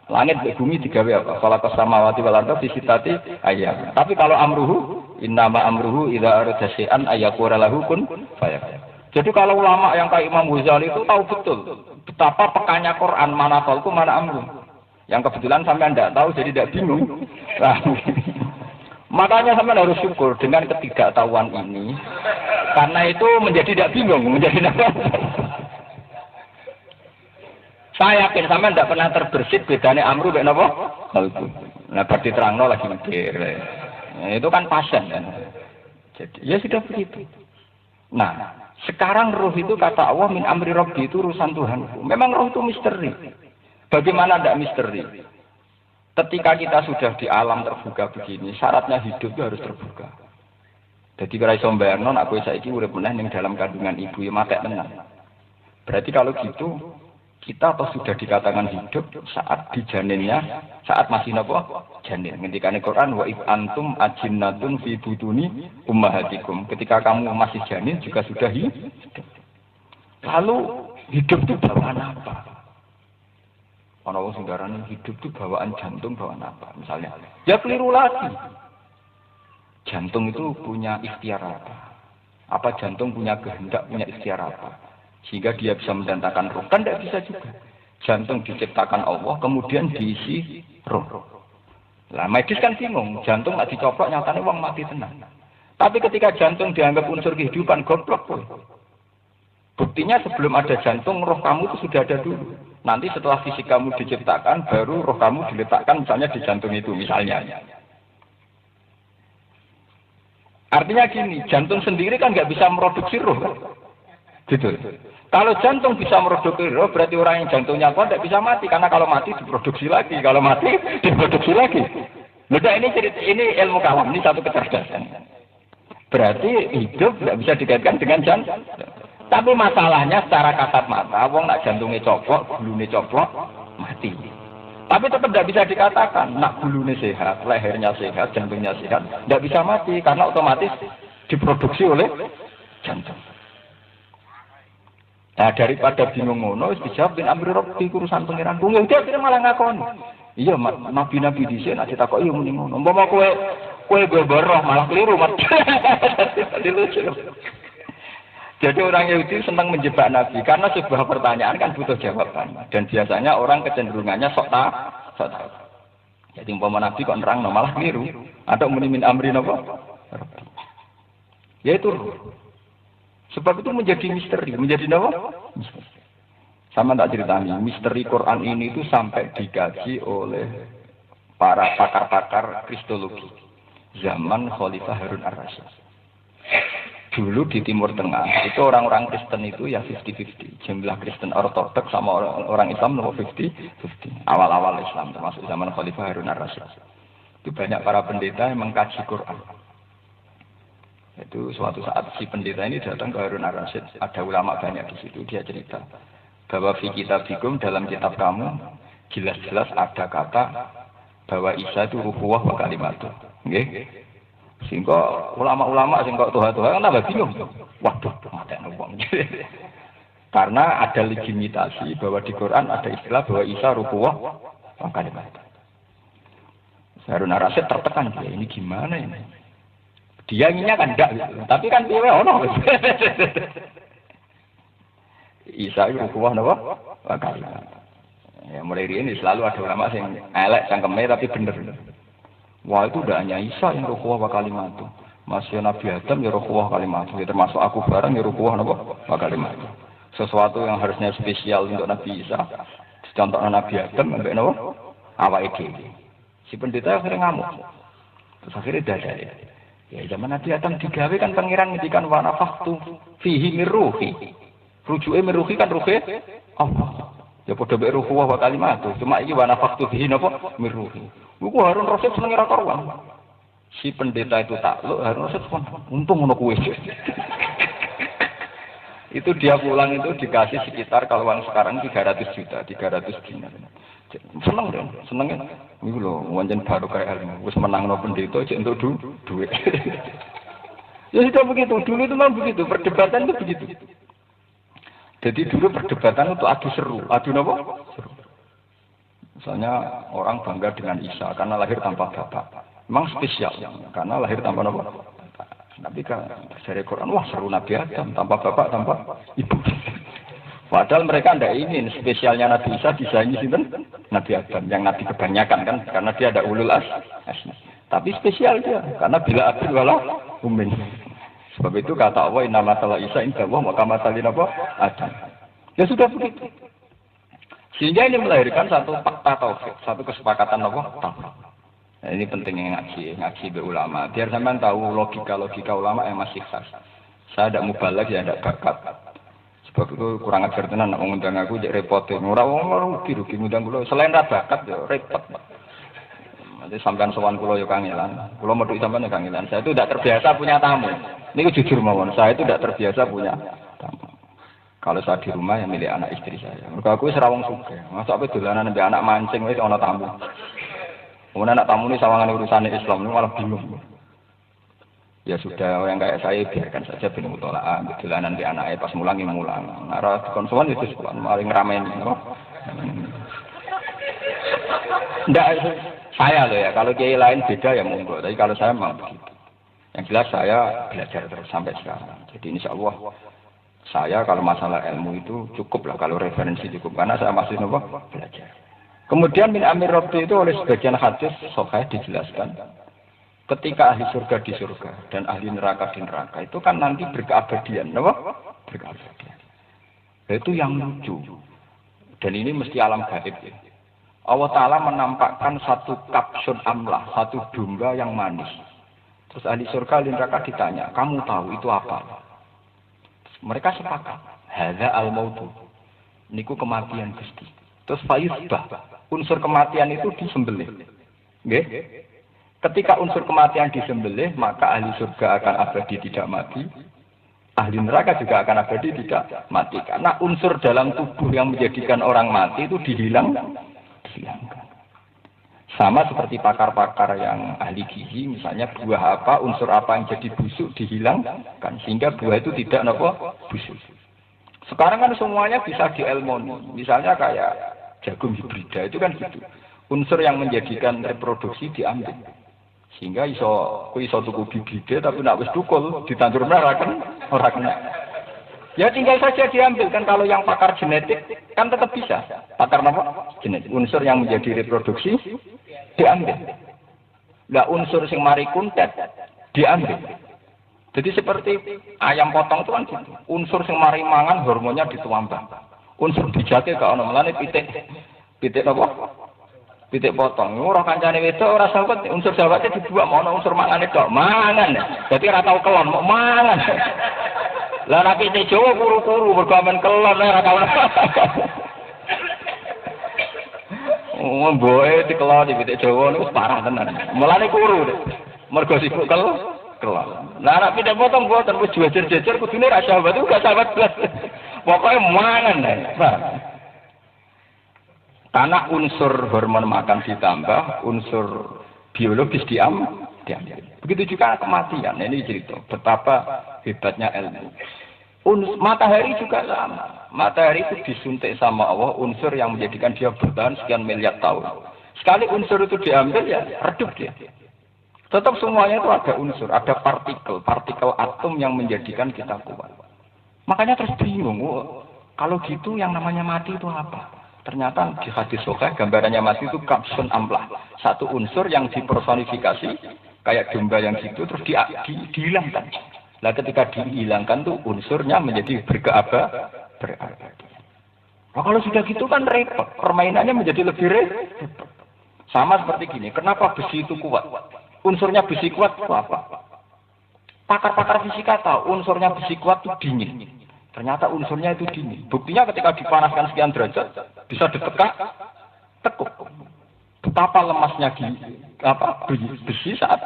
langit dan bumi digawe apa? Khalaqas samawati wal arda fi sittati ayyam. Tapi kalau amruhu innama amruhu idza arada syai'an ayyaqula lahu kun fayakun. Jadi kalau ulama yang kayak Imam Ghazali itu tahu betul betapa pekanya Quran, mana khalqu mana amru. Yang kebetulan sampai Anda tahu jadi tidak bingung. Nah, makanya sampai harus syukur dengan ketidaktahuan ini. Karena itu menjadi tidak bingung, menjadi tidak. Saya yakin sampai tidak pernah terbersit bedanya amru dan apa? Khalqu. Nah, berarti terangno lagi mikir. Nah, itu kan pasien kan. Jadi ya sudah begitu. Nah, sekarang roh itu kata Allah min amri rabbi itu urusan Tuhan. Memang roh itu misteri. Bagaimana tidak misteri? Ketika kita sudah di alam terbuka begini, syaratnya hidup itu harus terbuka. Jadi kira iso mbayangno nek kowe saiki urip meneh ning dalam kandungan ibu ya matek tenan. Berarti kalau gitu kita apa sudah dikatakan hidup saat di janinnya, saat masih napa? Janin. Ngendikane Quran wa id antum ajinnatun fi butuni ummahatikum. Ketika kamu masih janin juga sudah hidup. Lalu hidup itu bawaan apa? Ana wong sing darani hidup itu bawaan jantung, bawaan apa? Misalnya, ya keliru lagi. Jantung itu punya ikhtiar apa? Apa jantung punya kehendak, punya ikhtiar apa? Sehingga dia bisa mendatangkan roh. Kan tidak bisa juga. Jantung diciptakan Allah, kemudian diisi roh. Nah, medis kan bingung. Jantung nggak dicopot, nyatanya wong mati tenang. Tapi ketika jantung dianggap unsur kehidupan, goblok pun. Buktinya sebelum ada jantung, roh kamu itu sudah ada dulu. Nanti setelah fisik kamu diciptakan, baru roh kamu diletakkan misalnya di jantung itu, misalnya. Artinya gini, jantung sendiri kan nggak bisa memproduksi roh. Gitu. Kalau jantung bisa memproduksi roh, berarti orang yang jantungnya kuat tidak bisa mati. Karena kalau mati diproduksi lagi. Kalau mati diproduksi lagi. Nah, ini ilmu kalam, ini satu kecerdasan. Berarti hidup tidak bisa dikaitkan dengan jantung. Tapi masalahnya secara kasat mata, wong nak jantungnya copot, bulunya copot, mati. Tapi tetap tidak bisa dikatakan, nak bulunya sehat, lehernya sehat, jantungnya sehat, tidak bisa mati karena otomatis diproduksi oleh jantung. Nah, daripada bingung ngono, dijawab bin amri rabbi urusan pangeran. Wong dia akhirnya malah ngakoni. Iya, nabi-nabi dhisik nek ditakok iya muni ngono. Umpama kowe goboroh malah keliru mat. Jadi orang Yahudi senang menjebak Nabi karena sebuah pertanyaan kan butuh jawaban dan biasanya orang kecenderungannya sok tahu. Jadi umpama Nabi kok nerang malah keliru atau menimin amri napa? Yaitu sebab itu menjadi misteri, menjadi napa? Sama tak ceritanya, misteri Quran ini itu sampai dikaji oleh para pakar-pakar kristologi zaman Khalifah Harun ar-Rasyid. Dulu di Timur Tengah itu orang-orang Kristen itu ya 50-50. Jumlah Kristen Ortodoks sama orang Islam nomor 50-50. Awal-awal Islam termasuk zaman Khalifah Harun ar-Rasyid. Itu banyak para pendeta yang mengkaji Quran. Itu suatu saat si pendeta ini datang ke Harun ar-Rasyid. Ada ulama banyak di situ. Dia cerita bahwa fi kitabikum dalam kitab kamu jelas-jelas ada kata bahwa Isa itu ruhuwah wa kalimatuh. Nggih. Sehingga ulama-ulama sehingga Tuhan-Tuhan kan tambah bingung. Waduh, mati wong. Karena ada legitimasi bahwa di Quran ada istilah bahwa Isa ruhuwah wa kalimatuh. Harun ar-Rasyid tertekan dia, ini gimana ini? Dia inginnya kan enggak gitu. Tapi kan piye ono. Isa ruhuwah napa? Wa kalimatuh. Ya mulai ini selalu ada ulama yang elek cangkeme tapi bener. Wah itu udah hanya Isa yang ruhuwah wa kalimatuh. Masih Nabi Adam ya ruhuwah kalimatuh. Ya, termasuk aku barang ya ruhuwah wa kalimatuh. Sesuatu yang harusnya spesial untuk Nabi Isa. Contohnya Nabi Adam sampai napa? Awake dhewe. Si pendeta akhirnya ngamuk. Terus akhirnya dadai. Ya zaman Nabi Adam digawe kan pangeran ngendikan wa nafakhtu fihi min ruhi. Rujuke min ruhi kan ruhe Allah. Ya padha mek ruhuwah wa kalimatuh. Cuma iki wa nafakhtu fihi napa? Min ruhi. Iku Harun Rasyid seneng ora karuan. Si pendeta itu takluk, Harun Rasyid untung ngono kuwi. Itu dia pulang itu dikasih sekitar kalau uang sekarang 300 juta, 300 dinar. Seneng dong, seneng kan? Ini loh, wajan baru kayak ilmu. Gue menang no pendeta, cek untuk duit. Ya sudah begitu, dulu itu memang begitu, perdebatan itu begitu. Jadi dulu perdebatan itu adu seru, adu apa? Seru. Misalnya orang bangga dengan Isa karena lahir tanpa bapak. Memang spesial, karena lahir tanpa apa? Tapi kan dari Quran, wah seru Nabi Adam, tanpa bapak, tanpa ibu. Padahal mereka tidak ingin spesialnya Nabi Isa disaingi sinten Nabi Adam yang Nabi kebanyakan kan karena dia ada ulul asmi. Tapi spesial dia karena bila abin wala umin. Sebab itu kata Allah inna masalah Isa inda Allah maka masalin apa Adam. Ya sudah begitu. Sehingga ini melahirkan satu fakta tauhid, satu kesepakatan apa tauhid. Nah, ini pentingnya ngaji be ulama. Biar sampean tahu logika ulama yang masih khas. Saya tidak mubalak ya tidak bakat. Sebab itu kurang ajar tenan nak ngundang aku jadi repotin. Orang rugi ngundang kula selain ra bakat ya repot. Nanti sampean sowan kula ya kangelan. Kula metu sampean ya kangelan. Saya itu tidak terbiasa punya tamu. Ini jujur mawon, saya itu tidak terbiasa punya tamu. Kalau saya di rumah yang milik anak istri saya. Mergo aku serawong sugih. Masa apa dolanan mbek anak mancing wis ana tamu. Kemudian anak tamu ini sawangan urusan Islam ini malah bingung. Ya sudah, yang kayak saya biarkan saja bin mutola'ah, dolanan di anaknya pas mulang. Nara konsumen itu sekolah, maling ramen. Enggak, saya loh ya, kalau kiai lain beda ya monggo, tapi kalau saya memang begitu. Yang jelas saya belajar terus sampai sekarang. Jadi insya Allah, saya kalau masalah ilmu itu cukup lah, kalau referensi cukup, karena saya masih belajar. Kemudian min amir rabbi itu oleh sebagian hadis sahih dijelaskan. Ketika ahli surga di surga dan ahli neraka di neraka itu kan nanti berkeabadian, apa? Berkeabadian. Itu yang lucu. Dan ini mesti alam gaib ya. Allah Ta'ala menampakkan satu kapsun amlah, satu domba yang manis. Terus ahli surga, ahli neraka ditanya, kamu tahu itu apa? Terus mereka sepakat, hadza al-mautu. Niku kematian Gusti. Terus fayusbah, unsur kematian itu disembelih. Nggih? Ketika unsur kematian disembelih, maka ahli surga akan abadi tidak mati. Ahli neraka juga akan abadi tidak mati. Karena unsur dalam tubuh yang menjadikan orang mati itu dihilangkan. Sama seperti pakar-pakar yang ahli gizi, misalnya buah apa, unsur apa yang jadi busuk dihilangkan. Sehingga buah itu tidak busuk. Sekarang kan semuanya bisa diilmoni. Misalnya kayak jagung hibrida itu kan gitu. Unsur yang menjadikan reproduksi diambil. Sehingga iso tuku bibide tapi nak wis dukul ditandur merah kan ora kena. Ya tinggal saja diambil kan kalau yang pakar genetik kan tetap bisa. Pakar apa? Genetik. Unsur yang menjadi reproduksi diambil. Lah unsur sing mari kuntet diambil. Jadi seperti ayam potong itu kan gitu. Unsur sing mari mangan hormonnya dituambah. Unsur bijake gak ono melane pitik apa? Pitik potong, ora kancane wedok ora sawet, unsur sawete dibuak ana unsur mangane tok, mangan. Dadi ora tau kelon, mau mangan. Lah nek pitik Jawa kuru-kuru mergo amen kelon ora tau. Oh, mboe dikelon di pitik Jawa niku parah tenan. Mulane kuru. Mergo sibuk kelon. Lah nek pitik potong mboten wis jejer-jejer kudune ra sawet, gak sawet blas. Pokoke mangan. Karena unsur hormon makan ditambah, unsur biologis diambil. Begitu juga kematian. Ini cerita betapa hebatnya ilmu. Matahari juga sama. Matahari itu disuntik sama Allah, unsur yang menjadikan dia bertahan sekian miliar tahun. Sekali unsur itu diambil ya redup dia. Tetap semuanya itu ada unsur, ada partikel atom yang menjadikan kita kuat. Makanya terus bingung, kalau gitu yang namanya mati itu apa? Ternyata di hadis sahih gambarannya mati itu kapsun amlah, satu unsur yang dipersonifikasi kayak domba yang gitu terus dihilangkan. Nah ketika dihilangkan tuh unsurnya menjadi berabadi. Nah kalau sudah gitu kan repot, permainannya menjadi lebih repot. Sama seperti gini, kenapa besi itu kuat? Unsurnya besi kuat itu apa? Pakar-pakar fisika tahu unsurnya besi kuat itu dingin. Ternyata unsurnya itu dingin. Buktinya ketika dipanaskan sekian derajat bisa tekuk. Betapa lemasnya besi saat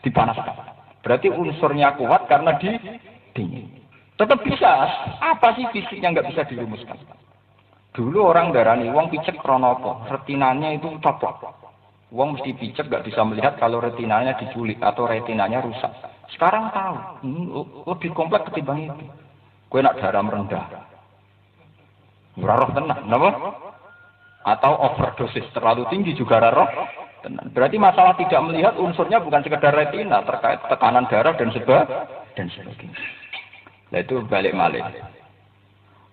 dipanaskan. Berarti unsurnya kuat karena dingin. Tetap bisa. Apa sih fisik yang nggak bisa dirumuskan? Dulu orang darani wong picek krono apa? Retinanya itu copot. Wong mesti picek nggak bisa melihat kalau retinanya diculik atau retinanya rusak. Sekarang tahu, lebih kompleks ketimbang itu. Kowe nak darah rendah. Ora roh tenan, napa? Atau overdosis terlalu tinggi juga ora roh tenan. Berarti masalah tidak melihat unsurnya bukan sekedar retina, terkait tekanan darah dan sebagainya. Nah itu balik malih.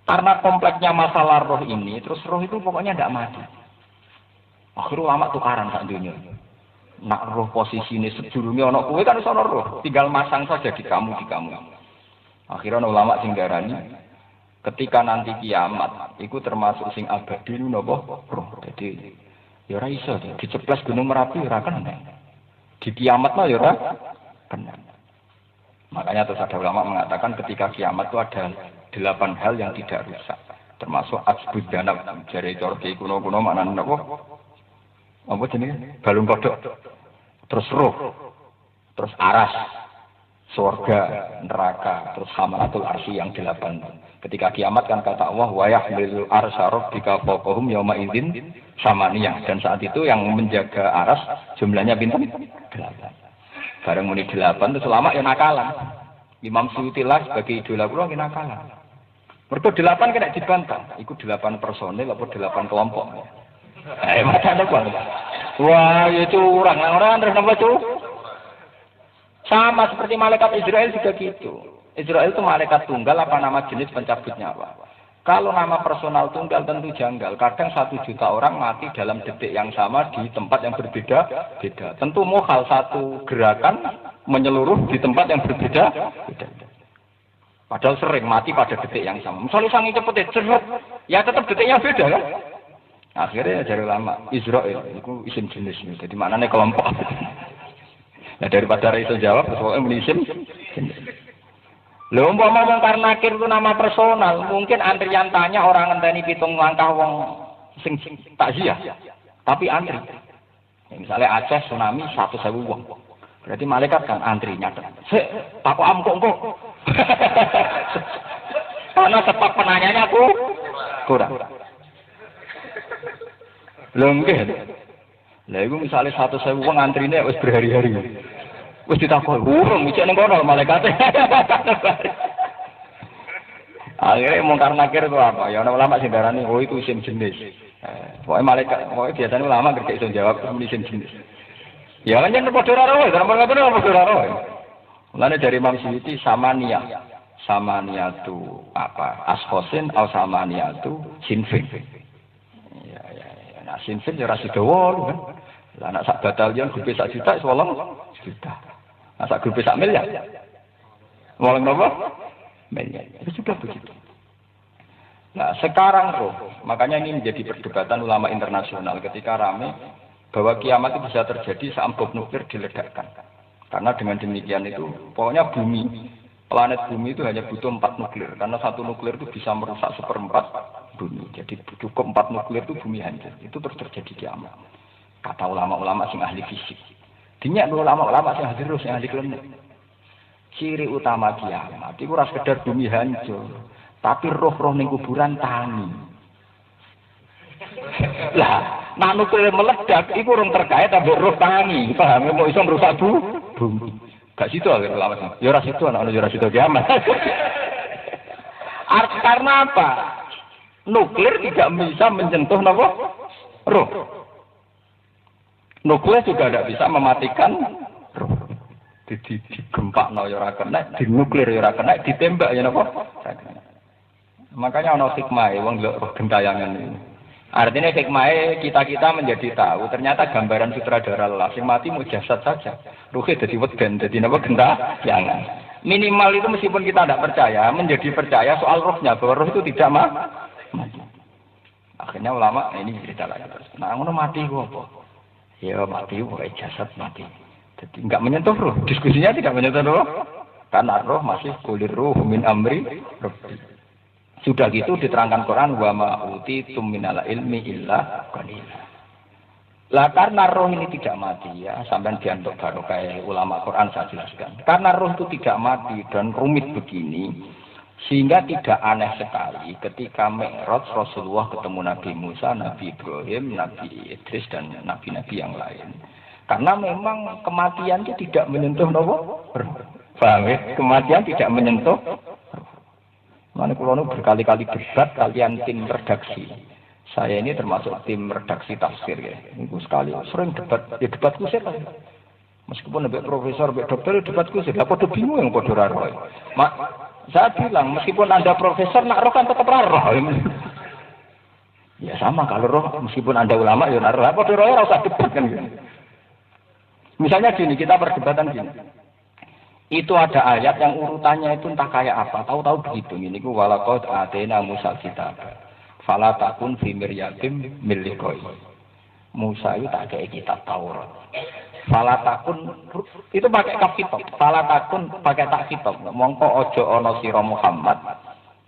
Karena kompleksnya masalah roh ini, terus roh itu pokoknya tidak mati. Akhirnya ulama tukaran sak dunia. Nak roh posisi ini sedurunge ana kowe kan wis ana roh, tinggal masang saja di kamu. Akhirnya ulama sing darani ketika nanti kiamat, itu termasuk sing abadi napa roh. Jadi ya ora iso diceplas Gunung Merapi ora kena. Di kiamat mah ya ora kena. Makanya terus ada ulama mengatakan ketika kiamat itu ada 8 hal yang tidak rusak. Termasuk asbud danab jare corke kuno-kuno maknane napa? Apa jenenge? Balung kodok. Terus roh. Terus aras. Surga, neraka, terus hamalatul arsy yang 8. Ketika kiamat kan kata Allah wa yahmilul arsy rabbika fawqahum yauma idzin samaniyah, dan saat itu yang menjaga aras jumlahnya pinten? 8. Bareng muni 8 terus ulama yang nakalan. Imam Suyuti lah sebagai idola kula yang nakalan. Mergo 8 kena dibantah, iku 8 personil apa 8 kelompok. Macam apa? Wah, itu orang terus apa tuh? Sama seperti malaikat Israel juga gitu. Israel itu malaikat tunggal apa nama jenis pencabut nyawa. Kalau nama personal tunggal tentu janggal. Kadang 1 juta orang mati dalam detik yang sama di tempat yang berbeda-beda. Tentu mukhal satu gerakan menyeluruh di tempat yang berbeda-beda. Padahal sering mati pada detik yang sama. Misalnya sangi cepet ya tetap detiknya beda kan. Akhirnya dari lama Israel itu isim jenis. Jadi maknanya kelompok. Nah daripada iso jawab, soalnya menisim. Lho umpama wong Karnakir itu nama personal, mungkin antrian tanya orang ngenteni 7 langkah wong sing takziah. Tapi antri. Ya, misalnya Aceh tsunami 100.000 wong. Berarti malaikat kan antri nyatet. Sik, takok amkok. Karena stok penanyanya kurang. Lho nggih. Lah iku misale 100.000 wong antrine wis berhari-hari. Wis ditakoni, urung iki ning kono malaikat. Akhirnya mungkar nakir itu apa? Ya ana ulama sing darani oh itu isim jenis. Pokoke malaikat, pokoke biasane ulama gak iso jawab isim jenis. Ya kan yen padha ora roe, ora padha ora roe. Mulane dari Imam Suyuti samaniyatu apa? Ashosin au samaniyatu sinfin. Ya. Nah sinfin ya ora sidawa kan. Lah anak sak batalion grup 1 juta 8 juta. Nah sak grup 1 miliar. Wong napa? Miliar. Itu sudah begitu. Nah sekarang makanya ini menjadi perdebatan ulama internasional ketika ramai bahwa kiamat itu bisa terjadi saat bom nuklir diledakkan. Karena dengan demikian itu pokoknya planet bumi itu hanya butuh 4 nuklir. Karena 1 nuklir itu bisa merusak 1/4 bumi. Jadi cukup 4 nuklir itu bumi hancur. Itu terus terjadi kiamat. Kata ulama-ulama sing ahli fisik. Dinyak ulama-ulama sing ahli terus, sing ahli klinik. Ciri utama kiamat itu ora sekedar bumi hancur, tapi roh-roh ning kuburan tangi. Lah, nek nuklir meledak iku urung terkait ambek roh tangi. Paham mau iso merusak bumi. Gak situ ulama. Ya ora situ ana ya ora situ kiamat. Karena apa? Nuklir tidak bisa menyentuh napa? Roh. Nuklir juga tidak bisa mematikan roh. Di gempa ya ora kena, di nuklir ya ora kena, ditembak ya napa? Makanya ana hikmah wong ndelok gentayangan ini. Artinya hikmah kita menjadi tahu ternyata gambaran sutradara lelah sing mati mau jasad saja. Ruhe dadi weden, dadi napa gentayangan. Minimal itu meskipun kita tidak percaya, menjadi percaya soal rohnya bahwa roh itu tidak mati. Akhirnya ulama ini cerita lagi terus. Nah, ngono mati kok apa? Ya mati pakai jasad mati. Jadi enggak menyentuh roh. Diskusinya tidak menyentuh roh. Karena roh masih kulir ruh min amri rabbi. Sudah gitu diterangkan Quran wa ma utitum minal ilmi illa qalila. Lah karena roh ini tidak mati ya, sampean diantuk barokah ulama Quran saya jelaskan. Karena roh itu tidak mati dan rumit begini, Sehingga tidak aneh sekali ketika Mi'raj Rasulullah ketemu Nabi Musa, Nabi Ibrahim, Nabi Idris dan nabi-nabi yang lain. Karena memang kematian itu tidak menyentuh nopo. Paham ya? Kematian tidak menyentuh. Mana kulo berkali-kali debat kalian tim redaksi. Saya ini termasuk tim redaksi tafsir ya. Itu sekali sering debat, ya debat kusir lah. Meskipun lebih profesor, lebih dokter, debat kusir. Lah podo bingung yang podo raro. Saya bilang meskipun Anda profesor nak roh kan tetap raro. Ya sama kalau roh meskipun Anda ulama ya nak roh. Podo roh ora usah debat kan. Misalnya gini, kita perdebatan gini. Itu ada ayat yang urutannya itu entah kayak apa, tahu-tahu begitu. Ini ku walaqad atena Musa kitab. Fala takun fi miryatim milikoi. Musa itu tak kayak kitab Taurat. Fala takun itu pakai kaf kitab. Fala takun pakai tak kitab. Mongko ojo ana sira Muhammad.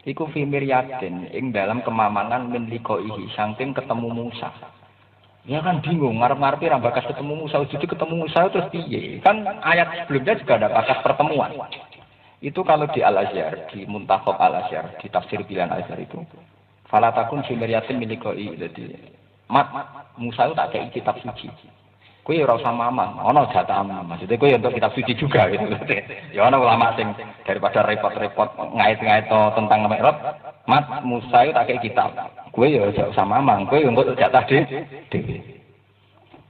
Iku fi miryatin ing dalam kemamangan milikoi saking ketemu Musa. Ya kan bingung, ngarep-ngarepi ra bakas ketemu Musa, jadi ketemu Musa terus piye? Kan ayat sebelumnya juga ada bakas pertemuan. Itu kalau di Al-Azhar, di Muntakhab Al-Azhar, di tafsir pilihan Al-Azhar itu. Fala takun simiriyatin milikoi. Jadi Musa itu tak kayak kitab suci. Kuwi ora usah mamang, ana jatah mamang. Maksudnya kuwi untuk kitab suci juga gitu. Ya ana ulama sing daripada repot-repot ngait-ngait tentang Mi'raj, Musa itu tak kayak kitab. Gue ya usah mamang, gue untuk jatah dhewe.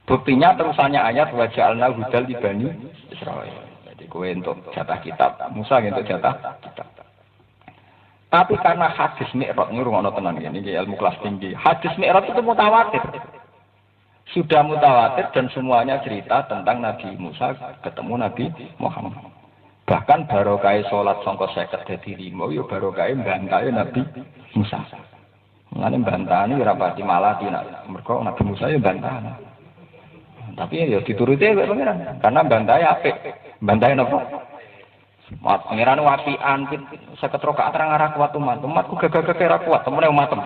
Buktinya terusannya ayat wa ja'alna hudal li bani Israil. Jadi gue untuk jatah kitab, Musa untuk jatah kitab. Tapi karena hadis Mi'raj ini rungono tenan ini ilmu kelas tinggi. Hadis Mi'raj itu mutawatir. Sudah mutawatir dan semuanya cerita tentang Nabi Musa ketemu Nabi Muhammad. Bahkan barokah salat sangka 50 dadi 5 ya barokah mbantahe Nabi Musa. Mulane bantahane ora pati malah nak mergo Nabi Musa ya bantahan. Tapi ya dituruti kok pangeran. Karena bantahe apik. Bantahe napa? Mat pangeran wapian 50 rakaat terang arah kuat umatku gagah-gagah ora kuat temune umatem.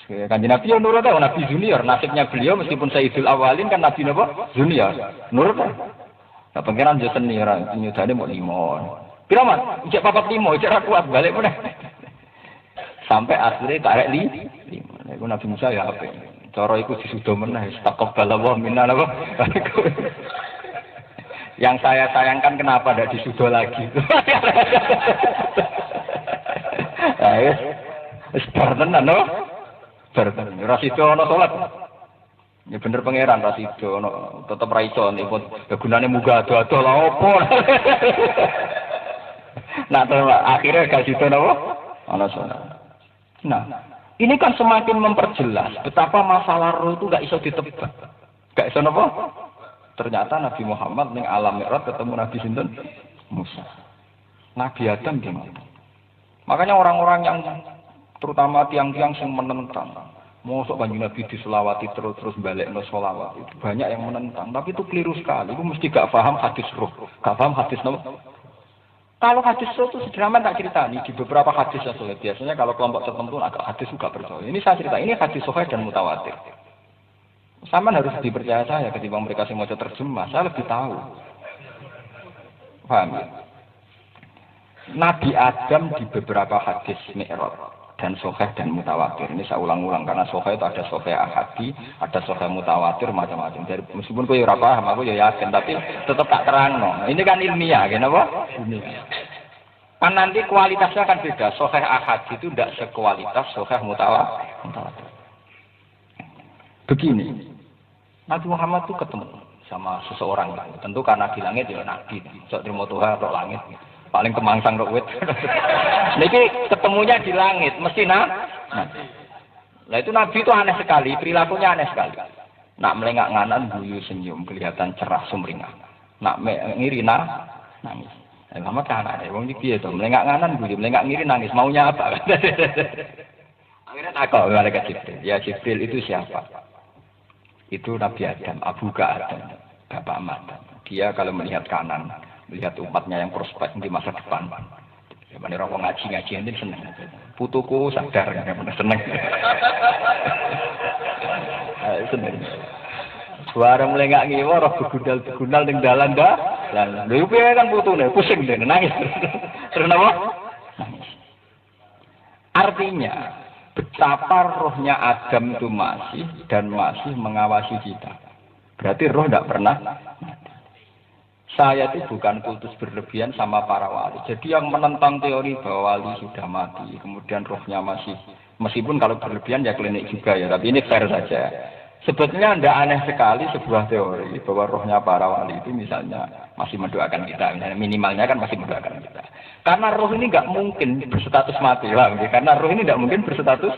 Kanjeng Nabi ya nurut ae Nabi junior, nasibnya beliau meskipun Sayyidul Awalin kan Nabi napa? Junior. Nurut ae. Nah pangeran yo seni ora nyudane mau 5. Pira Mat? Ijek 45, ijek ra kuat balik meneh. Sampai akhirnya tarik lima. Iku Nabi Musa ya apik. Cara iku disudo meneh taqabbalallahu minna apa. Yang saya sayangkan kenapa tidak disudo lagi. Ayo. Wis bartenan no. Bartenan. Ora sido ana salat. Ya bener pangeran ra sido ana tetep ra iso niku gunane munggah ado-ado lha opo. Nah, akhirnya gak sido napa? Ana salat. Nah, ini kan semakin memperjelas betapa masalah roh itu gak iso ditebak. Gak iso napa? Ternyata Nabi Muhammad ning alam Mi'raj ketemu Nabi sinten? Musa. Nabi Adam gimana? Makanya orang-orang yang terutama tiang-tiang yang menentang, mosok kanjeng Nabi diselawati terus balekno selawat. Itu banyak yang menentang, tapi itu keliru sekali. Itu mesti gak paham hadis roh, gak paham hadis napa? Kalau hadis itu sederhana tak cerita nih di beberapa hadis yang soleh. Biasanya kalau kelompok tertentu agak hadis juga percaya. Ini saya cerita, ini hadis sahih dan mutawatir. Sama harus dipercaya saya ketimbang mereka semua terjemah. Saya lebih tahu. Paham ya? Nabi Adam di beberapa hadis Mi'raj dan sahih dan mutawatir. Ini saya ulang-ulang karena sahih itu ada sahih ahadi, ada sahih mutawatir macam-macam. Jadi meskipun kowe ora paham, aku ya yakin tapi tetap tak terangno. Ini kan ilmiah, kenapa? Ilmiah. Kan nanti kualitasnya kan beda. Sahih ahadi itu tidak sekualitas sahih mutawatir. Begini, Nabi Muhammad itu ketemu sama seseorang. Tentu karena di langit ya nabi. Sok terima Tuhan kok langit. Paling kemangsang kok wit. Niki ketemunya di langit, mesti nah. Nah itu Nabi itu aneh sekali, perilakunya aneh sekali. Nak melengak nganan guyu senyum, kelihatan cerah sumringah. Nak ngiri nangis. Muhammad kan aneh, wong iki piye to? Melengak nganan guyu, melengak ngiri nangis. Maunya apa? Akhirnya takok malaikat Jibril. Ya Jibril itu siapa? Itu Nabi Adam, Abu Adam, Bapak Adam. Dia kalau melihat kanan, melihat umatnya yang prospek di masa depan. Mana orang ngaji ini seneng. Putuku sadar, seneng. Seneng. Suara melengak ngiwa, roh begundal ning dalan dah. Lha piye kan putune, pusing deh, nangis. Terus napa? Nangis. Artinya betapa rohnya Adam itu masih dan masih mengawasi kita. Berarti roh tidak pernah mati. Saya itu bukan kultus berlebihan sama para wali. Jadi yang menentang teori bahwa wali sudah mati, kemudian rohnya masih, meskipun kalau berlebihan ya klinik juga ya, tapi ini fair saja. Sebetulnya tidak aneh sekali sebuah teori bahwa rohnya para wali itu misalnya masih mendoakan kita, misalnya minimalnya kan masih mendoakan kita. Karena roh ini nggak mungkin berstatus mati lah, karena roh ini tidak mungkin berstatus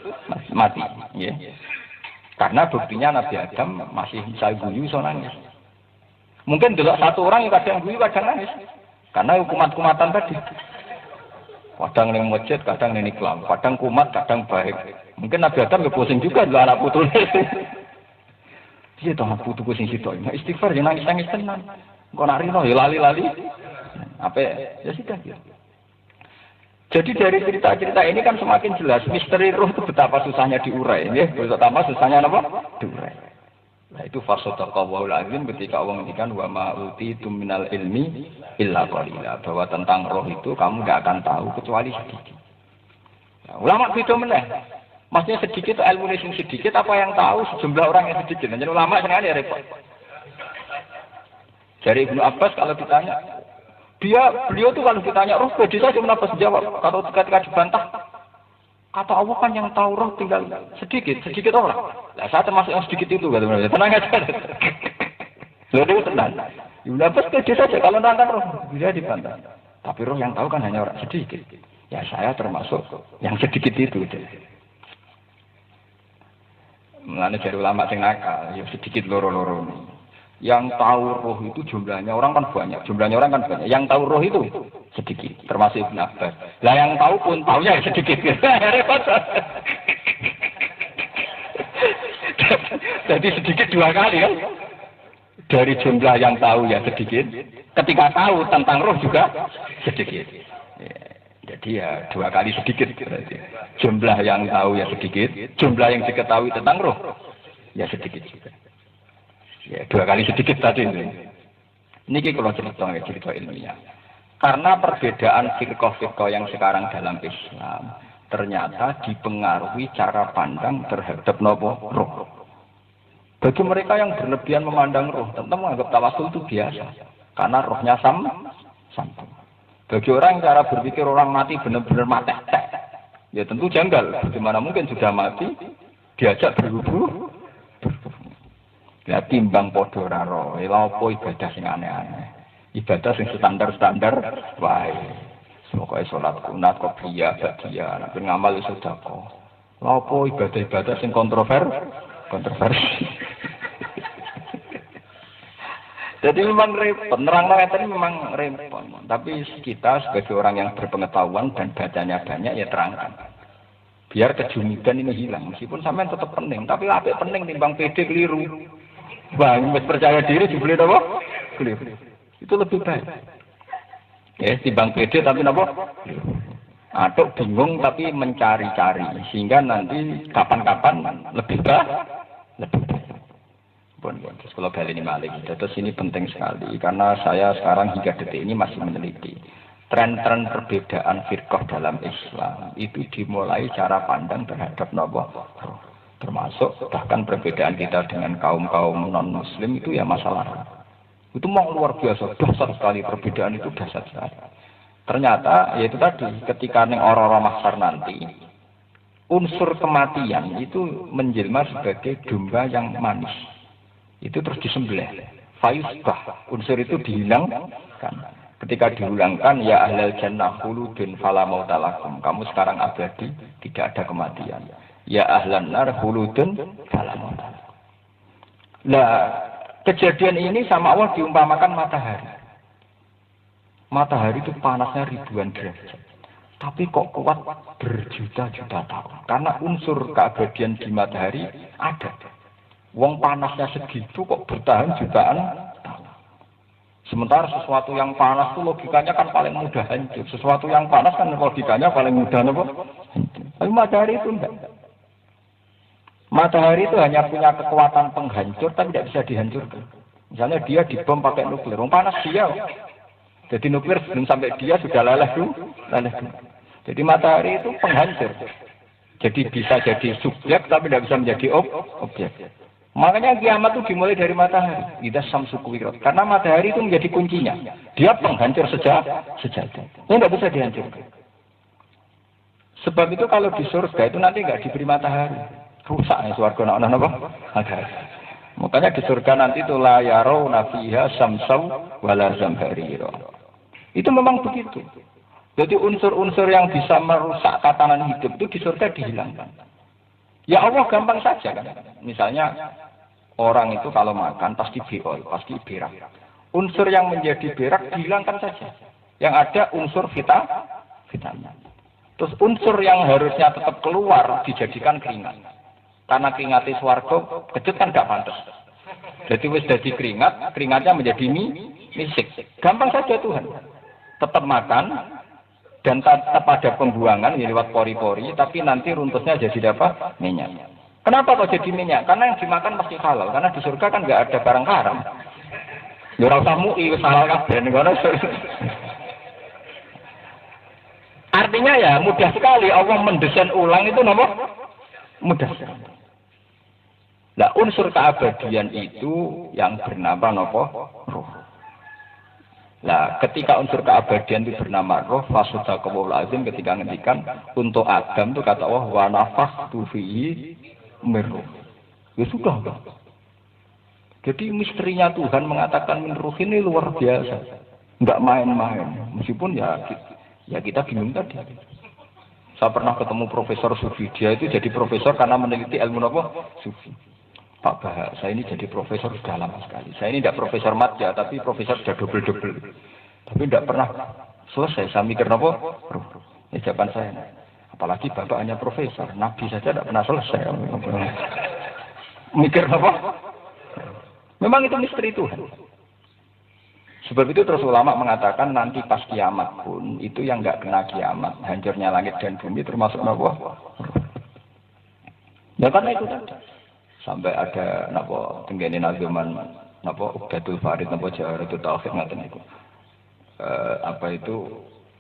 mati. Ya. Karena buktinya Nabi Adam masih bisa guyu so nangis. Mungkin dulu satu orang yang kadang guyu kadang nangis. Karena kumat-kumatan tadi. Kadang ning masjid, kadang ning iklan, kadang kumat, kadang baik. Mungkin Nabi Adam ya pusing juga dulu anak putune. Dia tahu putuku sing sitok. Istighfar jangan nangis-nangis tenan. Kok nak rino ya lali-lali. Apa ya sudah ya. Jadi dari cerita-cerita ini kan semakin jelas misteri roh itu betapa susahnya diurai, ya. Betapa susahnya apa? Diurai. Nah itu fasodaqallahul azim ketika Allah ngendikan wa ma utitum minal ilmi illa qalila, bahwa tentang roh itu kamu enggak akan tahu kecuali sedikit. Nah, ulama beda meneh. Maksudnya sedikit ilmu sing sedikit apa yang tahu sejumlah orang yang sedikit. Jadi ulama sengaja repot. Dari Ibnu Abbas kalau ditanya beliau tuh kalau ditanya roh beda saja kenapa jawab. Kalau ketika dibantah kata Allah kan yang tahu roh tinggal sedikit orang. Lah saya termasuk yang sedikit itu kata beliau. Tenang aja. Lalu tenang. Ibnu Abbas beda saja kalau nantang roh bisa dibantah. Tapi roh yang tahu kan hanya orang sedikit. Ya saya termasuk yang sedikit itu. Mulane dari ulama sing nakal, ya sedikit loro-loro. Yang tahu roh itu jumlahnya orang kan banyak. Yang tahu roh itu sedikit, termasuk Ibnu Abbas. Lah yang tahu pun tahunya sedikit. Repot. Jadi sedikit dua kali kan. Dari jumlah yang tahu ya sedikit, ketika tahu tentang roh juga sedikit. Jadi ya dua kali sedikit berarti. Jumlah yang tahu ya sedikit, jumlah yang diketahui tentang roh ya sedikit juga. Ya dua kali sedikit tadi itu. Niki kalau cerita ilmiah. Karena perbedaan firqah-firqah yang sekarang dalam Islam ternyata dipengaruhi cara pandang terhadap roh. Bagi mereka yang berlebihan memandang roh, tentu menganggap tawasul itu biasa. Karena rohnya sama. Bagi orang cara berpikir orang mati benar-benar mati, ya tentu janggal. Bagaimana mungkin sudah mati diajak berhubung? Ya timbang podo raro, apa ibadah sing aneh-aneh, ibadah sing standar, wae. Semoga sholat kunat qobliyah ba'diyah, nek ngamal iso sedekah. Apa ibadah-ibadah sing kontroversi. Jadi memang repot, nerang-nerang ini memang repot. Tapi kita sebagai orang yang berpengetahuan dan bacanya banyak ya terangkan. Biar kejumidan ini hilang. Meskipun sampean tetap pening, tapi apa pening timbang pede keliru. Bang, percaya diri dibeli apa? Keliru. Itu lebih baik. Ya, timbang pede tapi apa? Atau bingung tapi mencari-cari sehingga nanti kapan-kapan lebih baik. Terus kalau balik ini malik, terus ini penting sekali karena saya sekarang hingga detik ini masih meneliti tren-tren perbedaan firqah dalam Islam itu dimulai cara pandang terhadap roh, termasuk bahkan perbedaan kita dengan kaum-kaum non Muslim itu ya masalah itu mau luar biasa, dahsyat sekali perbedaan itu dahsyat sekali. Ternyata yaitu tadi ketika neng orang-orang mahsyar nanti unsur kematian itu menjelma sebagai domba yang manis. Itu terus disembelih. Fayusbah, unsur itu dihilangkan. Ketika dihilangkan, ya ahlal jannah khuludun fala mauta lakum. Kamu sekarang abadi, tidak ada kematian. Ya ahlan nar khuludun fala mauta lakum. Nah, kejadian ini sama Allah diumpamakan matahari. Matahari itu panasnya ribuan derajat. Tapi kok kuat berjuta-juta tahun. Karena unsur keabadian di matahari ada. Wong panasnya segitu kok bertahan jutaan tahun. Sementara sesuatu yang panas itu logikanya kan paling mudah hancur. Sesuatu yang panas kan logikanya paling mudah apa? Tapi matahari itu enggak. Matahari itu hanya punya kekuatan penghancur tapi tidak bisa dihancurkan. Misalnya dia dibom pakai nuklir, wong panas dia. Jadi nuklir belum sampai dia sudah leleh dulu. Jadi matahari itu penghancur. Jadi bisa jadi subjek tapi tidak bisa menjadi objek. Makanya kiamat itu dimulai dari matahari. Kita samsu kuwirat. Karena matahari itu menjadi kuncinya. Dia penghancur sejati. Ini tidak bisa dihancurkan. Sebab itu kalau di surga itu nanti nggak diberi matahari. Rusak nih surga apa? Matahari. Makanya di surga nanti itu la yarawna fiha samsaw wala zamharira. Itu memang begitu. Jadi unsur-unsur yang bisa merusak tatanan hidup itu di surga dihilangkan. Ya Allah gampang saja kan. Misalnya orang itu kalau makan pasti beol, pasti berak. Unsur yang menjadi berak dihilangkan saja. Yang ada unsur vitamin. Terus unsur yang harusnya tetap keluar dijadikan keringat. Karena keringatnya swarga kecut kan gak pantas. Jadi wis jadi keringat, keringatnya menjadi misik. Gampang saja Tuhan. Tetap makan dan tetap ada pembuangan ya, lewat pori-pori, tapi nanti runtusnya jadi apa? Minyak. Kenapa kok jadi minyak? Karena yang dimakan pasti halal. Karena di surga kan nggak ada barang haram. Ya ora usah mui wis halal kabeh ngono. Artinya ya mudah sekali Allah mendesain ulang itu napa? Mudah sekali. Nah, unsur keabadian itu yang bernama napa? Roh. Nah, ketika unsur keabadian itu bernama roh, fasudaqallahul azim ketika ngendikan untuk Adam itu kata Allah wa nafakhtu fihi min ruh. Ya sudah. Jadi misterinya Tuhan mengatakan min ruh ini luar biasa. Enggak main-main. Meskipun ya kita bingung tadi. Saya pernah ketemu Profesor Sufi, dia itu jadi profesor karena meneliti ilmu apa? Sufi. Pak Bahak, saya ini jadi profesor sudah lama sekali. Saya ini tidak profesor madya, tapi profesor sudah double-double. Tapi tidak pernah selesai. Saya mikir apa? Ya jawaban saya. Apalagi Bapak hanya profesor, Nabi saja tidak pernah selesai. Mikir apa? Memang itu misteri Tuhan. Sebab itu terus ulama mengatakan nanti pas kiamat pun, itu yang nggak kena kiamat, hancurnya langit dan bumi termasuk apa? Ya karena itu tadi. Sampai ada napa tenggene nazuman napa Ubdatul Farid napa Jawharatul Tauhid ngaten niku. Apa itu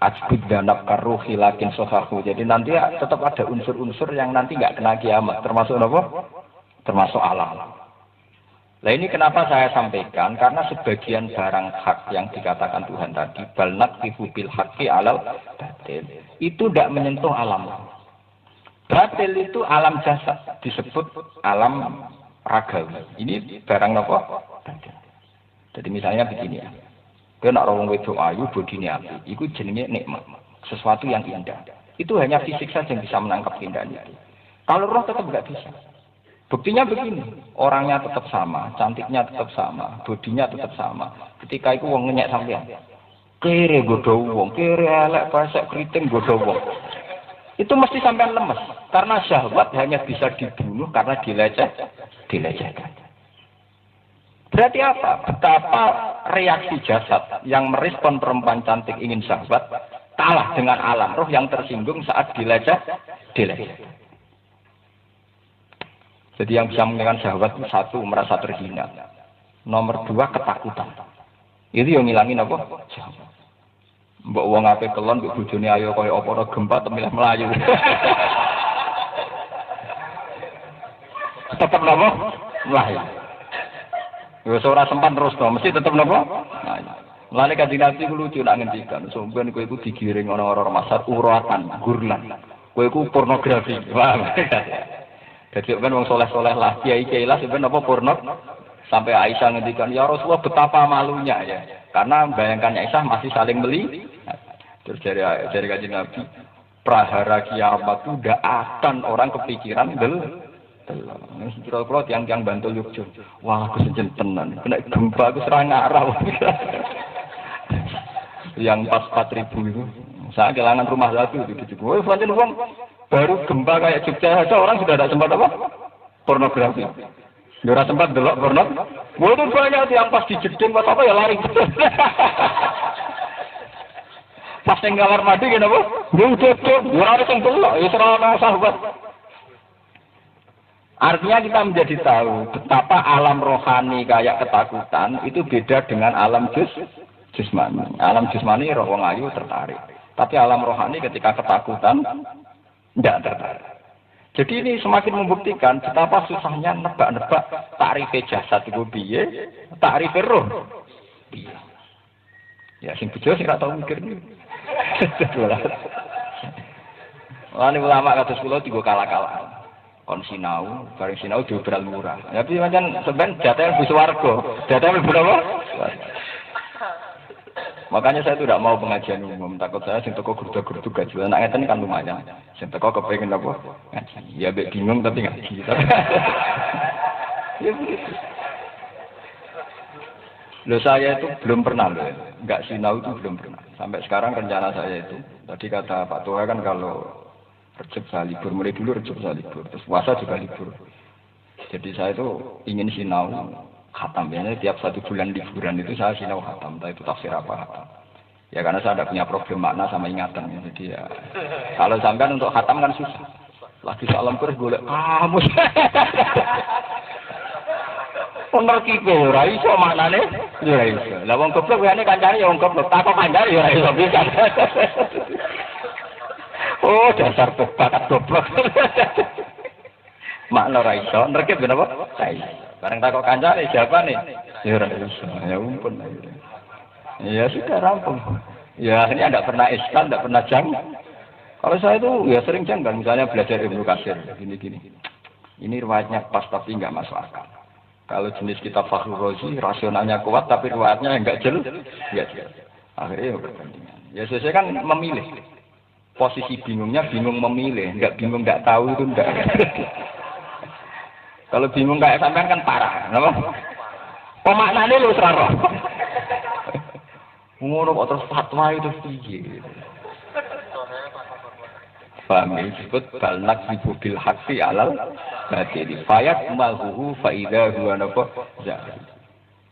ajbud danab karuhi lakin sohahu. Jadi nanti ya, tetap ada unsur-unsur yang nanti enggak kena kiamat, termasuk napa? Termasuk alam. Nah ini kenapa saya sampaikan karena sebagian barang hak yang dikatakan Tuhan tadi balnak bil haqqi alal batil itu tidak menyentuh alam. Batil itu alam jasad, disebut alam ragawi. Ini barang apa? Jadi misalnya begini ya. Kena orang wedok ayu bodine apik, itu jenenge nikmat, sesuatu yang indah. Itu hanya fisik saja yang bisa menangkap keindahan itu. Kalau roh tetap enggak bisa. Buktinya begini, orangnya tetap sama, cantiknya tetap sama, bodinya tetap sama. Ketika itu wong ngenyek sampean. Kere godho wong, kere elek pasek kriting godho wong. Itu mesti sampai lemes karena syahwat hanya bisa dibunuh karena dilecehkan. Berarti apa? Betapa reaksi jasad yang merespon perempuan cantik ingin syahwat kalah dengan alam roh yang tersinggung saat dilecehkan. Jadi yang bisa menghilangkan syahwat itu satu merasa terhina, nomor dua ketakutan. Itu yang ngilangin apa? Syahwat. Mbok wong ape kelon mbok bojone ayo kaya apa ora gempa temilih melayu. Tetep napa? Melayu. Wis ora sempat terus to, mesti tetep napa? Melayu. Lane Kanjeng Nabi ku lucu nak ngendikan, sampeyan kowe iku digiring ana ora masar uratan, gurlan. Kowe iku pornografi. Wah. Dadi kan wong soleh-soleh lah, kiai-kiai lah sampeyan napa porno? Sampai Aisyah ngendikan, ya Rasulullah betapa malunya ya. Karena bayangkan Aisyah masih saling beli. Terus dari Kanjeng Nabi, prahara kiamat itu tidak akan orang kepikiran Kira-kira tiang-tiang Bantul Yogyo. Wah, aku sejen tenan. Kena gempa aku serang arah. Yang pas 4.000 itu. Saya kehilangan rumah satu gitu. Wah, uang baru gempa kayak Jogja saja orang sudah tidak sempat apa? Pornografi. Ora sempat delok porno. Wah, itu banyak yang pas dijeding apa ya lari. Pas yang kamar mandi kenapa? Nguduk, ora sing delok, ya ora sahabat. Artinya kita menjadi tahu betapa alam rohani kayak ketakutan itu beda dengan alam jasmani. Alam jasmani roh wong ayu tertarik. Tapi alam rohani ketika ketakutan tidak tertarik. Jadi ini semakin membuktikan betapa susahnya nebak-nebak takrif jasad itu piye, takrif roh piye. Ya sing bojo sing ora tau mikir iki. Lan ulama kados kula digo kalah-kalah. Kon sinau, bareng sinau diobral murah. Tapi pancen sampean jatah mlebu swarga. Jatah mlebu apa? Makanya saya tidak mau pengajian umum, takut saya sing teko gerdu-gerdu gaji. Anak ngeten kan lumayan. Sing teko kepengin apa? Ngaji. Ya mbek bingung tapi ngaji. Ya begitu. Loh saya itu belum pernah loh, enggak sinau itu belum pernah. Sampai sekarang rencana saya itu, tadi kata Pak Tua kan kalau Rejab saya libur, mulai dulu Rejab saya libur, terus puasa juga libur. Jadi saya itu ingin sinau khatam, biasanya tiap 1 bulan liburan itu saya sinau khatam, entah itu tafsir apa khatam. Ya karena saya tidak punya problem makna sama ingatan, ya. Jadi ya kalau sampean untuk khatam kan susah. Lagi salam terus golek kamus. Ngerti kok ora iso maknane ya ora iso. Lah wong goblok wene kancane ya wong goblok, tak kok kancane ya ora iso bisa. Oh, dasar bakat goblok. Makna ora iso, ngerti ben apa? Sai. Bareng tak kok kancane siapa nih? Ya ora iso. Ya ampun. Ya sudah rampung. Ya ini enggak pernah iskal, enggak pernah jang. Kalau saya itu ya sering janggal, misalnya belajar Ibnu Katsir gini-gini. Ini riwayatnya pas tapi enggak masuk akal. Kalau jenis kitab Fakhrul Razi rasionalnya kuat tapi riwayatnya enggak jelas, enggak jelas. Akhirnya ya perbandingan. Ya saya kan memilih. Posisi bingungnya bingung memilih, enggak bingung enggak tahu itu enggak. Kalau bingung kayak sampean kan parah, napa? Pemaknane lho ora roh. Ngono kok terus fatwa itu piye. Paham ya, disebut balnak ibu bil haqqi alal batil. Fayat malhuhu faida huwa napa.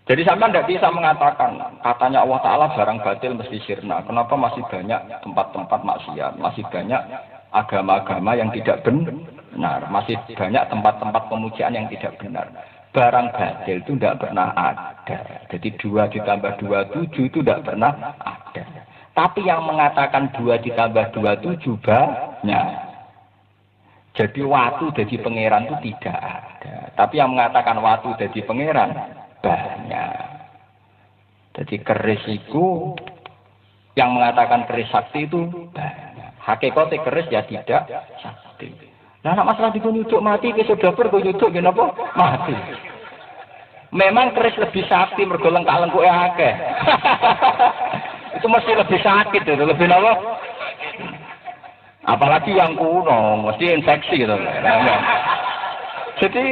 Jadi sampean tidak bisa mengatakan katanya Allah Taala barang batil mesti sirna. Kenapa masih banyak tempat-tempat maksiat, masih banyak agama-agama yang tidak benar, masih banyak tempat-tempat pemujaan yang tidak benar. Barang batil itu tidak pernah ada. Jadi 2 ditambah 2 7 itu tidak pernah ada. Tapi yang mengatakan 2 ditambah 2 7 banyak. Jadi waktu jadi pangeran itu tidak ada. Tapi yang mengatakan waktu jadi pangeran banyak. Jadi keris itu yang mengatakan keris sakti itu banyak. Hakikatnya keris ya tidak sakti. Nah, masalah dikunyuduk mati, sudah berkunyuduk kenapa mati? Memang keris lebih sakti mergo lengkak-lengkuke akeh. Itu mesti lebih sakit itu, lebih apa? Apalagi yang kuno, mesti infeksi gitu. Jadi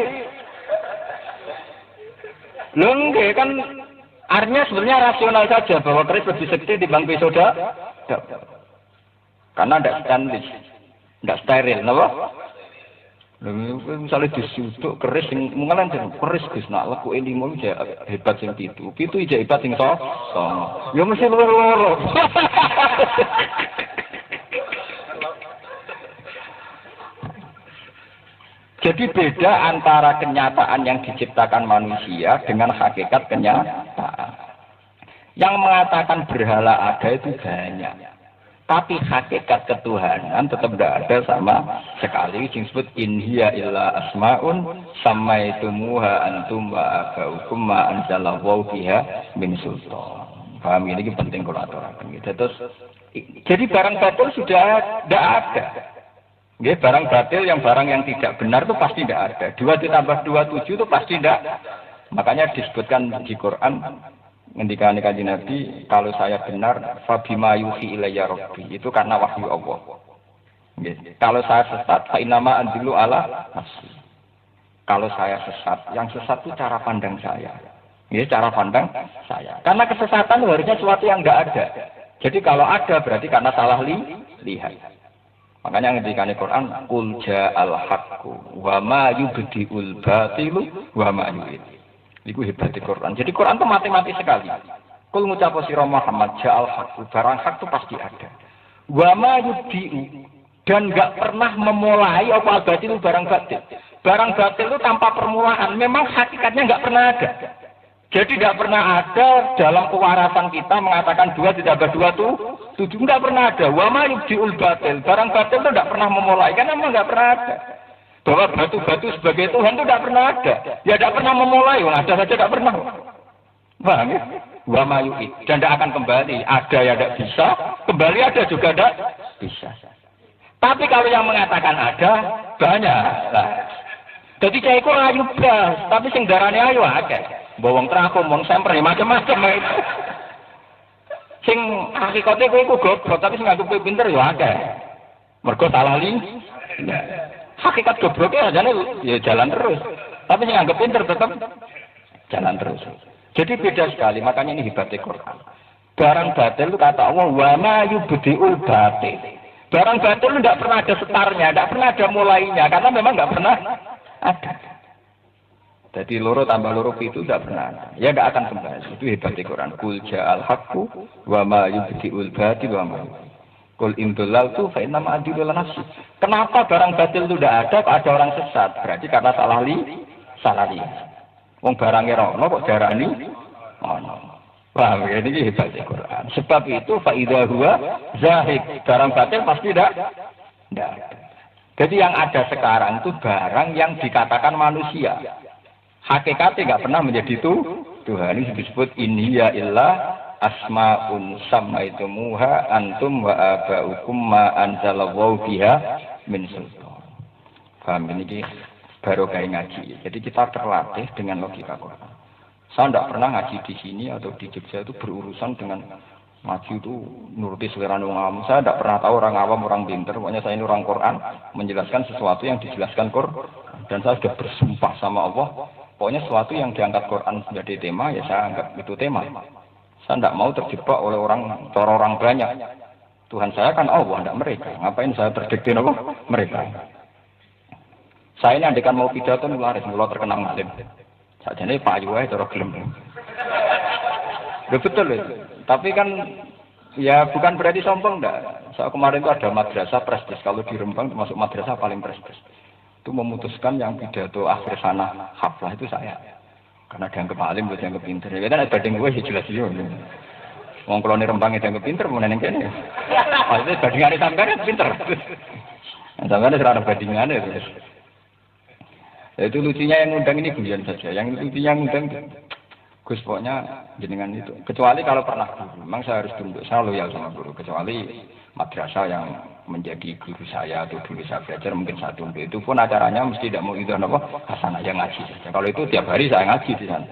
lengke kan artinya sebenarnya rasional saja bahwa keris lebih sakti dibanding pisau karena tidak stainless, tidak steril, apa? Misalnya disuduk keris yang mengalan keris Gus nak laku ini mau hebat yang pitu aja hebat yang so ya mesti loro. Jadi beda antara kenyataan yang diciptakan manusia dengan hakikat kenyataan. Yang mengatakan berhala ada itu banyak. Tapi hakikat ketuhanan tetap tidak ada sama sekali. Yang disebut in hiya illa asma'un samaitumuha antum wa abaukum ma anzalallahu biha min sultan. Paham ini penting kalau aturaken gitu. Terus jadi barang batil sudah tidak ada. Nggih, barang batil yang barang yang tidak benar itu pasti tidak ada. 2 ditambah 2 7 itu pasti tidak. Makanya disebutkan di Quran ngendikane Kanjeng Nabi, kalau saya benar fabima yuhi ilayya rabbi, itu karena wahyu Allah. Nggih. Kalau saya sesat fa inama anzilu ala nafsi. Kalau saya sesat, yang sesat itu cara pandang saya. Nggih, cara pandang saya. Karena kesesatan harusnya sesuatu yang enggak ada. Jadi kalau ada berarti karena salah lihat. Makanya ngendikane Quran, qul ja'al haqqu wa ma yubdiul batilu wa ma yu'id. Itu hebat di Quran. Jadi Quran itu matematis sekali. Kul ngucap sira Muhammad ja'al haqu, barang hak itu pasti ada. Wa ma yubdi'u, dan enggak pernah memulai apa batil barang batil. Barang batil itu tanpa permulaan, memang hakikatnya enggak pernah ada. Jadi tidak pernah ada dalam kewarasan kita mengatakan 2 ditambah 2 itu 7, enggak pernah ada. Wa ma yubdi'ul batil, barang batil itu enggak pernah memulai, karena memang enggak pernah ada. Bahwa batu-batu sebagai Tuhan itu tidak pernah ada. Ya tidak pernah memulai, ada saja tidak pernah. Paham ya? Wa mayu'id. Dan tidak akan kembali. Ada ya tidak bisa, kembali ada juga tidak bisa. Tapi kalau yang mengatakan ada, banyak. Nah, jadi saya itu ayu blas, tapi sing darane ayu akeh. Bawang terakum, wong semper, macam-macam itu. Sing hakikate kowe iku goblok, tapi sing anggap kowe pinter ya akeh. Mergo salah li. Hakikat gobloknya ajane ya jalan terus. Tapi sing anggap pinter tetap jalan terus. Jadi beda sekali, makanya ini hebatnya Quran. Barang batil itu kata Allah, wa ma yubdi'ul batil. Barang batil itu tidak pernah ada setarnya, tidak pernah ada mulainya, karena memang tidak pernah ada. Jadi loro tambah loro itu tidak pernah ada. Ya tidak akan kembali. Itu hebatnya Quran. Qul ja'al haqqu wa ma yubdi'ul batil wa ma Qul indulal tu fa inna ma adilu nafsi. Kenapa barang batil itu tidak ada, kok ada orang sesat? Berarti karena salah li. Wong barangnya rono kok darani ono. Wah, ini hebatnya Quran. Sebab itu fa idza huwa zahid. Barang batil pasti tidak ada. Jadi yang ada sekarang itu barang yang dikatakan manusia. Hakikatnya nggak pernah menjadi itu Tuhan. Ini disebut ini ya illah asmaun samaitumuha antum wa abaukum ma anzalallahu biha min sultan. Paham ini baru kayak ngaji. Jadi kita terlatih dengan logika Quran. Saya tidak pernah ngaji di sini atau di Jogja itu berurusan dengan ngaji itu nuruti selera orang awam. Saya tidak pernah tahu orang awam orang pinter. Pokoknya saya ini orang Quran menjelaskan sesuatu yang dijelaskan Quran. Dan saya sudah bersumpah sama Allah. Pokoknya sesuatu yang diangkat Quran menjadi tema, ya saya anggap itu tema. Saya tidak mau terjebak oleh orang banyak. Tuhan saya kan Allah, tidak mereka. Ngapain saya terdikte apa? Mereka. Saya ini andekan mau pidato laris, mulai terkenal ngalim. Saja ini Pak Yuwai cara gelem. Betul itu. Tapi kan ya bukan berarti sombong enggak. Saya kemarin itu ada madrasah prestis. Kalau di Rembang termasuk madrasah paling prestis. Itu memutuskan yang pidato akhir sana haflah itu saya. Karena dianggap alim, dianggap pinter. Ya kan ada banding gue jelas dia. Wong kalau di Rembang dianggap pinter, mau neneng kene. Maksudnya bandingannya sampean pinter. Sampean serana bandingannya itu. Ya, itu lucunya yang ngundang ini guyon saja. Yang lucunya yang ngundang Gus pokoknya jenengan itu. Kecuali kalau pernah guru, memang saya harus tunduk, saya loyal sama guru. Kecuali madrasah yang menjadi guru saya atau dulu saya belajar mungkin saya tunduk. Itu pun acaranya mesti tidak mau itu apa hasanah yang ngaji saja. Kalau itu tiap hari saya ngaji di sana.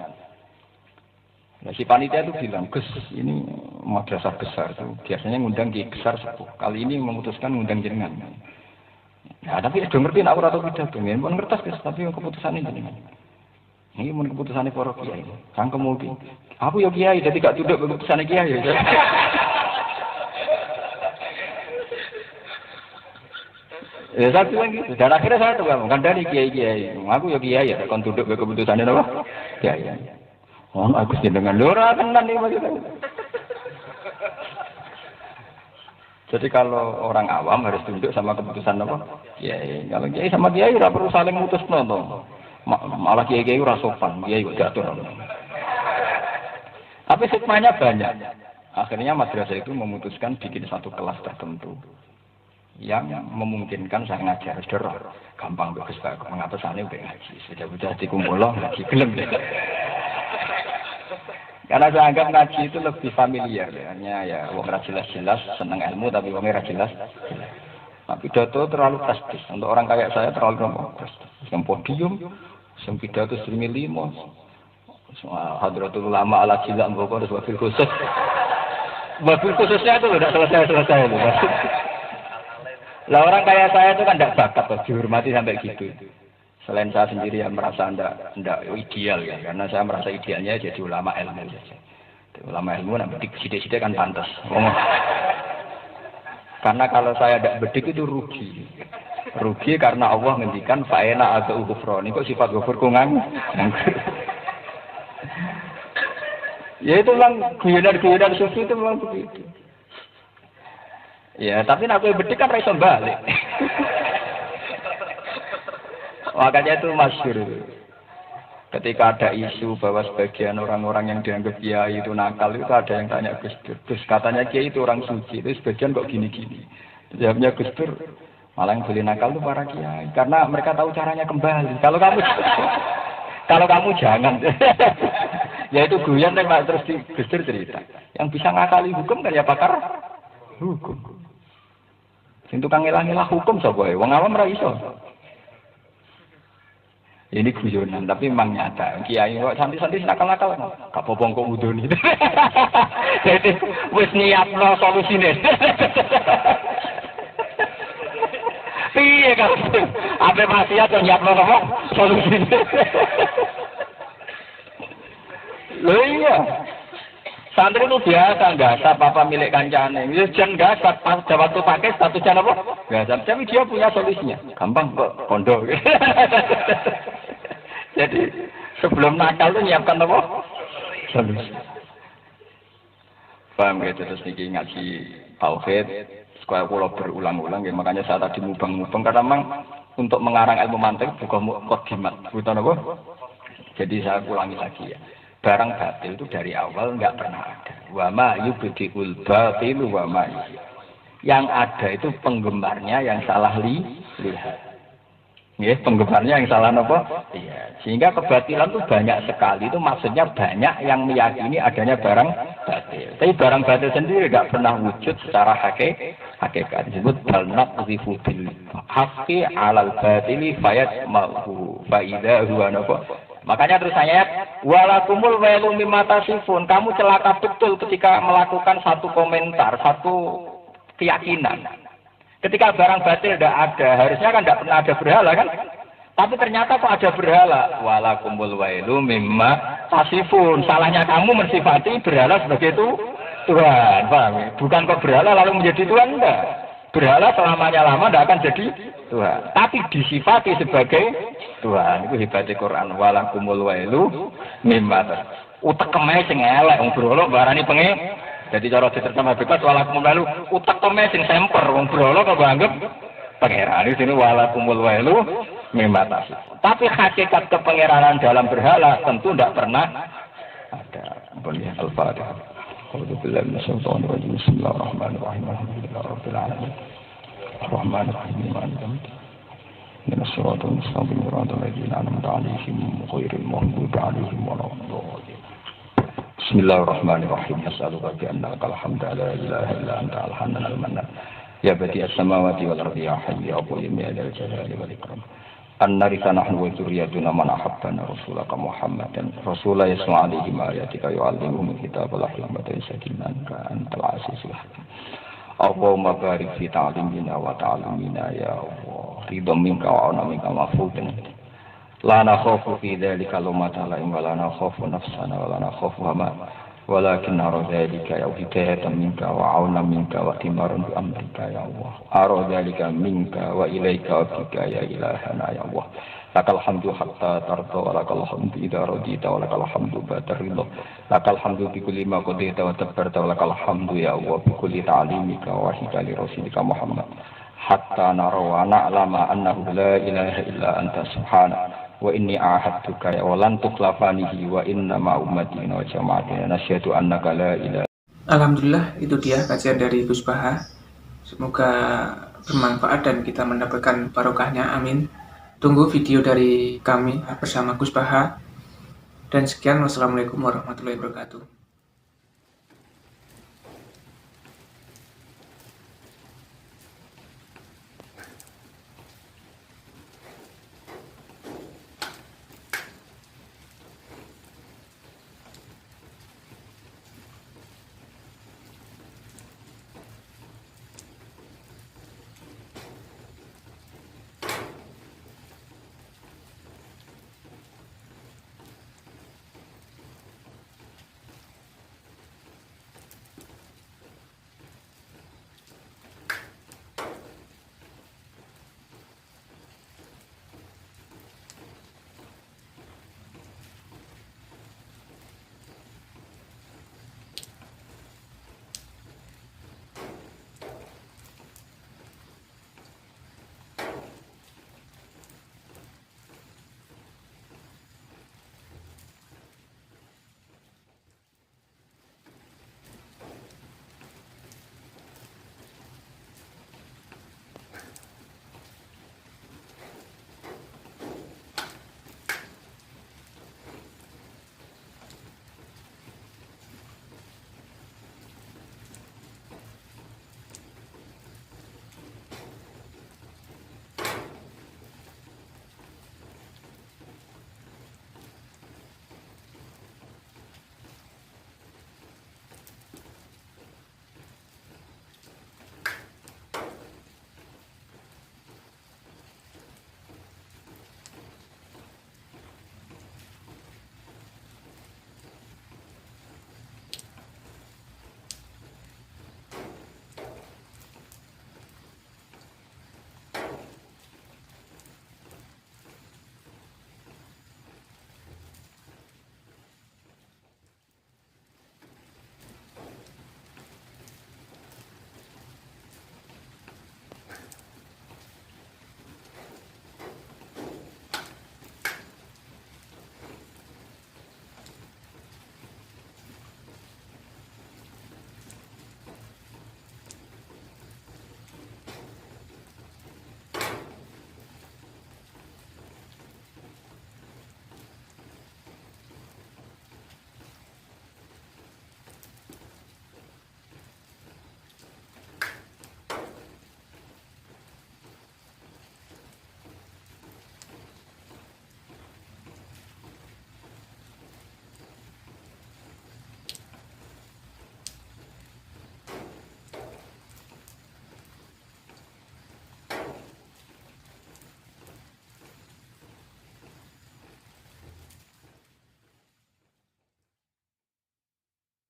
Nah, si panitia itu bilang, Gus ini madrasah besar tuh biasanya ngundang di besar sepuh. Kali ini memutuskan ngundang jenengan. Ya, tapi sudah ngerti aku atau tidak, pengen pun ngertas guys, tapi keputusan ini. Ini mau keputusan ini para kiai. Sangkem mungkin. Aku ya kiai, jadi gak duduk keputusan kiai. Ya saya bilang gitu. Dan akhirnya saya tuh kan dari kiai. Aku ya kiai ya, kon duduk keputusan ini apa? Kiai. Oh, aku jenengan lora tenan iki maksudnya. Jadi kalau orang awam harus tunduk sama keputusan apa? Kiai. Kalau kiai sama kiai ora perlu saling mutus to. Malah kiai ora sopan, kiai kok diatur. Tapi hikmahnya banyak. Akhirnya madrasah itu memutuskan bikin satu kelas tertentu yang memungkinkan saya ngajar sederhana. Gampang bagus banget. Mengapa sana udah ngaji? Sudah dikumpul ngaji gelem. Karena saya anggap ngaji itu lebih familiar, hanya ya wong ra jelas-jelas seneng ilmu tapi wong ra jelas. Tapi pidato terlalu prestis. Untuk orang kayak saya terlalu prestis. Yang podium, yang pidato 1.500. Hadratul ulama ala jilak mboko harus wabil khusus. Wabil khususnya itu tidak selesai itu. Lah orang kayak saya itu kan tidak bakat dihormati sampai gitu. Selain saya sendiri yang merasa tidak ideal ya, karena saya merasa idealnya jadi ulama ilmu saja. Ulama ilmu nanti sidik-sidik kan pantas. Karena kalau saya tidak bedik itu rugi. Rugi karena Allah ngendikan fa'ena atau ghufrani kok sifat ghafur kungang. Ya itu memang guyonan sufi itu memang begitu. Ya tapi nak gue bedik kan raiso balik. Makanya itu masyhur. Ketika ada isu bahwa sebagian orang-orang yang dianggap kiai itu nakal, itu ada yang tanya Gus Dur. Terus katanya kiai itu orang suci, itu sebagian kok gini-gini. Jawabnya Gus Dur, Malah yang boleh nakal itu para kiai, karena mereka tahu caranya kembali. Kalau kamu jangan, ya itu guyon terus digestur cerita. Yang bisa ngakali hukum kan ya pakar hukum. Sing tukang ngilah-ngilah hukum sapa wae, wong awam ora iso. Ini guyonan, tapi memang nyata. Kiai kok santri-santri nakal-nakal, gak apa-apa kok ngudoni. Jadi wis nyiapno solusine. Piye kan? Ape maksiat kok nyiapno apa? Solusine. Loh iya. Santri itu biasa gasap apa milik kancane. Ya jan gasap pas waktu pakai satu jan apa? Gasap. Tapi dia punya solusinya. Gampang kok kondo. Jadi sebelum nakal itu nyiapkan apa? Solusi. Paham gitu, terus niki ngaji tauhid. Sekolah pulau berulang-ulang ya, makanya saya tadi mubang-mubang karena memang untuk mengarang ilmu mantik bukan mukaddimat. Bukan apa? Jadi saya ulangi lagi ya. Barang batil itu dari awal nggak pernah ada. Wa ma yubdiul batil wa ma. Yang ada itu penggemarnya yang salah lihat. Ya, penggemarnya yang salah apa? Iya. Sehingga kebatilan itu banyak sekali. Itu maksudnya banyak yang meyakini adanya barang batil. Tapi barang batil sendiri tidak pernah wujud secara hakikat. Disebut balnat zifu bil haqqi alal batili fayat ma'hu faida huwa napa. Makanya terus ayat walakumul wailu mimma tasifun. Kamu celaka betul ketika melakukan satu komentar, satu keyakinan. Ketika barang batil tidak ada, harusnya kan tidak pernah ada berhala kan? Tapi ternyata kok ada berhala. Walakumul wailu mimma tasifun. Salahnya kamu mensifati berhala sebagai itu Tuhan, paham? Bukan kok berhala lalu menjadi Tuhan, enggak. Berhala selamanya lama tidak akan jadi Tuhan. Tapi disifati sebagai Tuhan. Itu hebatnya Quran. Walakumul wailu mimma tasifun. Utek kemeh sing elek, wong berhala barani pengen. Jadi cara diterjemah bebas walakumul wailu utak teme sing semper wong brolo kok anggap pangeran di sini walakumul wailu membatasi. Tapi hakikat kepangeranan dalam berhala tentu tidak pernah ada. Boleh Al-Fatihah. Alhamdulillah minasyaitonir rajim. Bismillahirrahmanirrahim. Alhamdulillahirabbil alamin. Arrahmanirrahim. Minas siratal mustaqim siratal ladzina an'amta 'alaihim ghairil maghdubi 'alaihim waladdallin. Bismillahirrahmanirrahim. As'aluka bi annaka alhamdu la ilaha illa anta al-hanan al-mannan. Ya badi as-samawati wal ardi ya hayy ya qayyum ya dzal jalali wal ikram. Annarika nahnu wa dzurriyyatuna man ahabbana rasulaka Muhammadan rasula yasma'u alaihi ma ayatika yu'allimuhum kitabal hikmah wa sakinan ka antal azizul hakim. Allahumma barik fi ta'limina wa ta'limina ya Allah. Ridha minka wa ana minka mafudun. La nakhafu fi dzalika lawmata la'im wa la nakhafu nafsana wa la nakhafu hama walakin nara dzalika ya hidayatan minka wa 'aunan minka wa timarun bi amrika ya Allah ara dzalika minka wa ilaika bika ya ilahana ya Allah lakal hamdu hatta tarda wa lakal hamdu idza radita wa lakal hamdu ba'da ridha lakal hamdu bi kulli ma qadaita wa tabbarta wa lakal hamdu ya Allah bi kulli ta'limika wa hidayati rasulika Muhammad hatta nara wa na'lama annahu la ilaha illa anta subhanaka wa inni ahadtuka ya walan tuklafanihi wa inna ma ummatina wa jama'atina nasyhadu annaka la ilaha. Alhamdulillah, itu dia kajian dari Gus Baha. Semoga bermanfaat dan kita mendapatkan barokahnya, amin. Tunggu video dari kami bersama Gus Baha. Dan sekian, wassalamualaikum warahmatullahi wabarakatuh.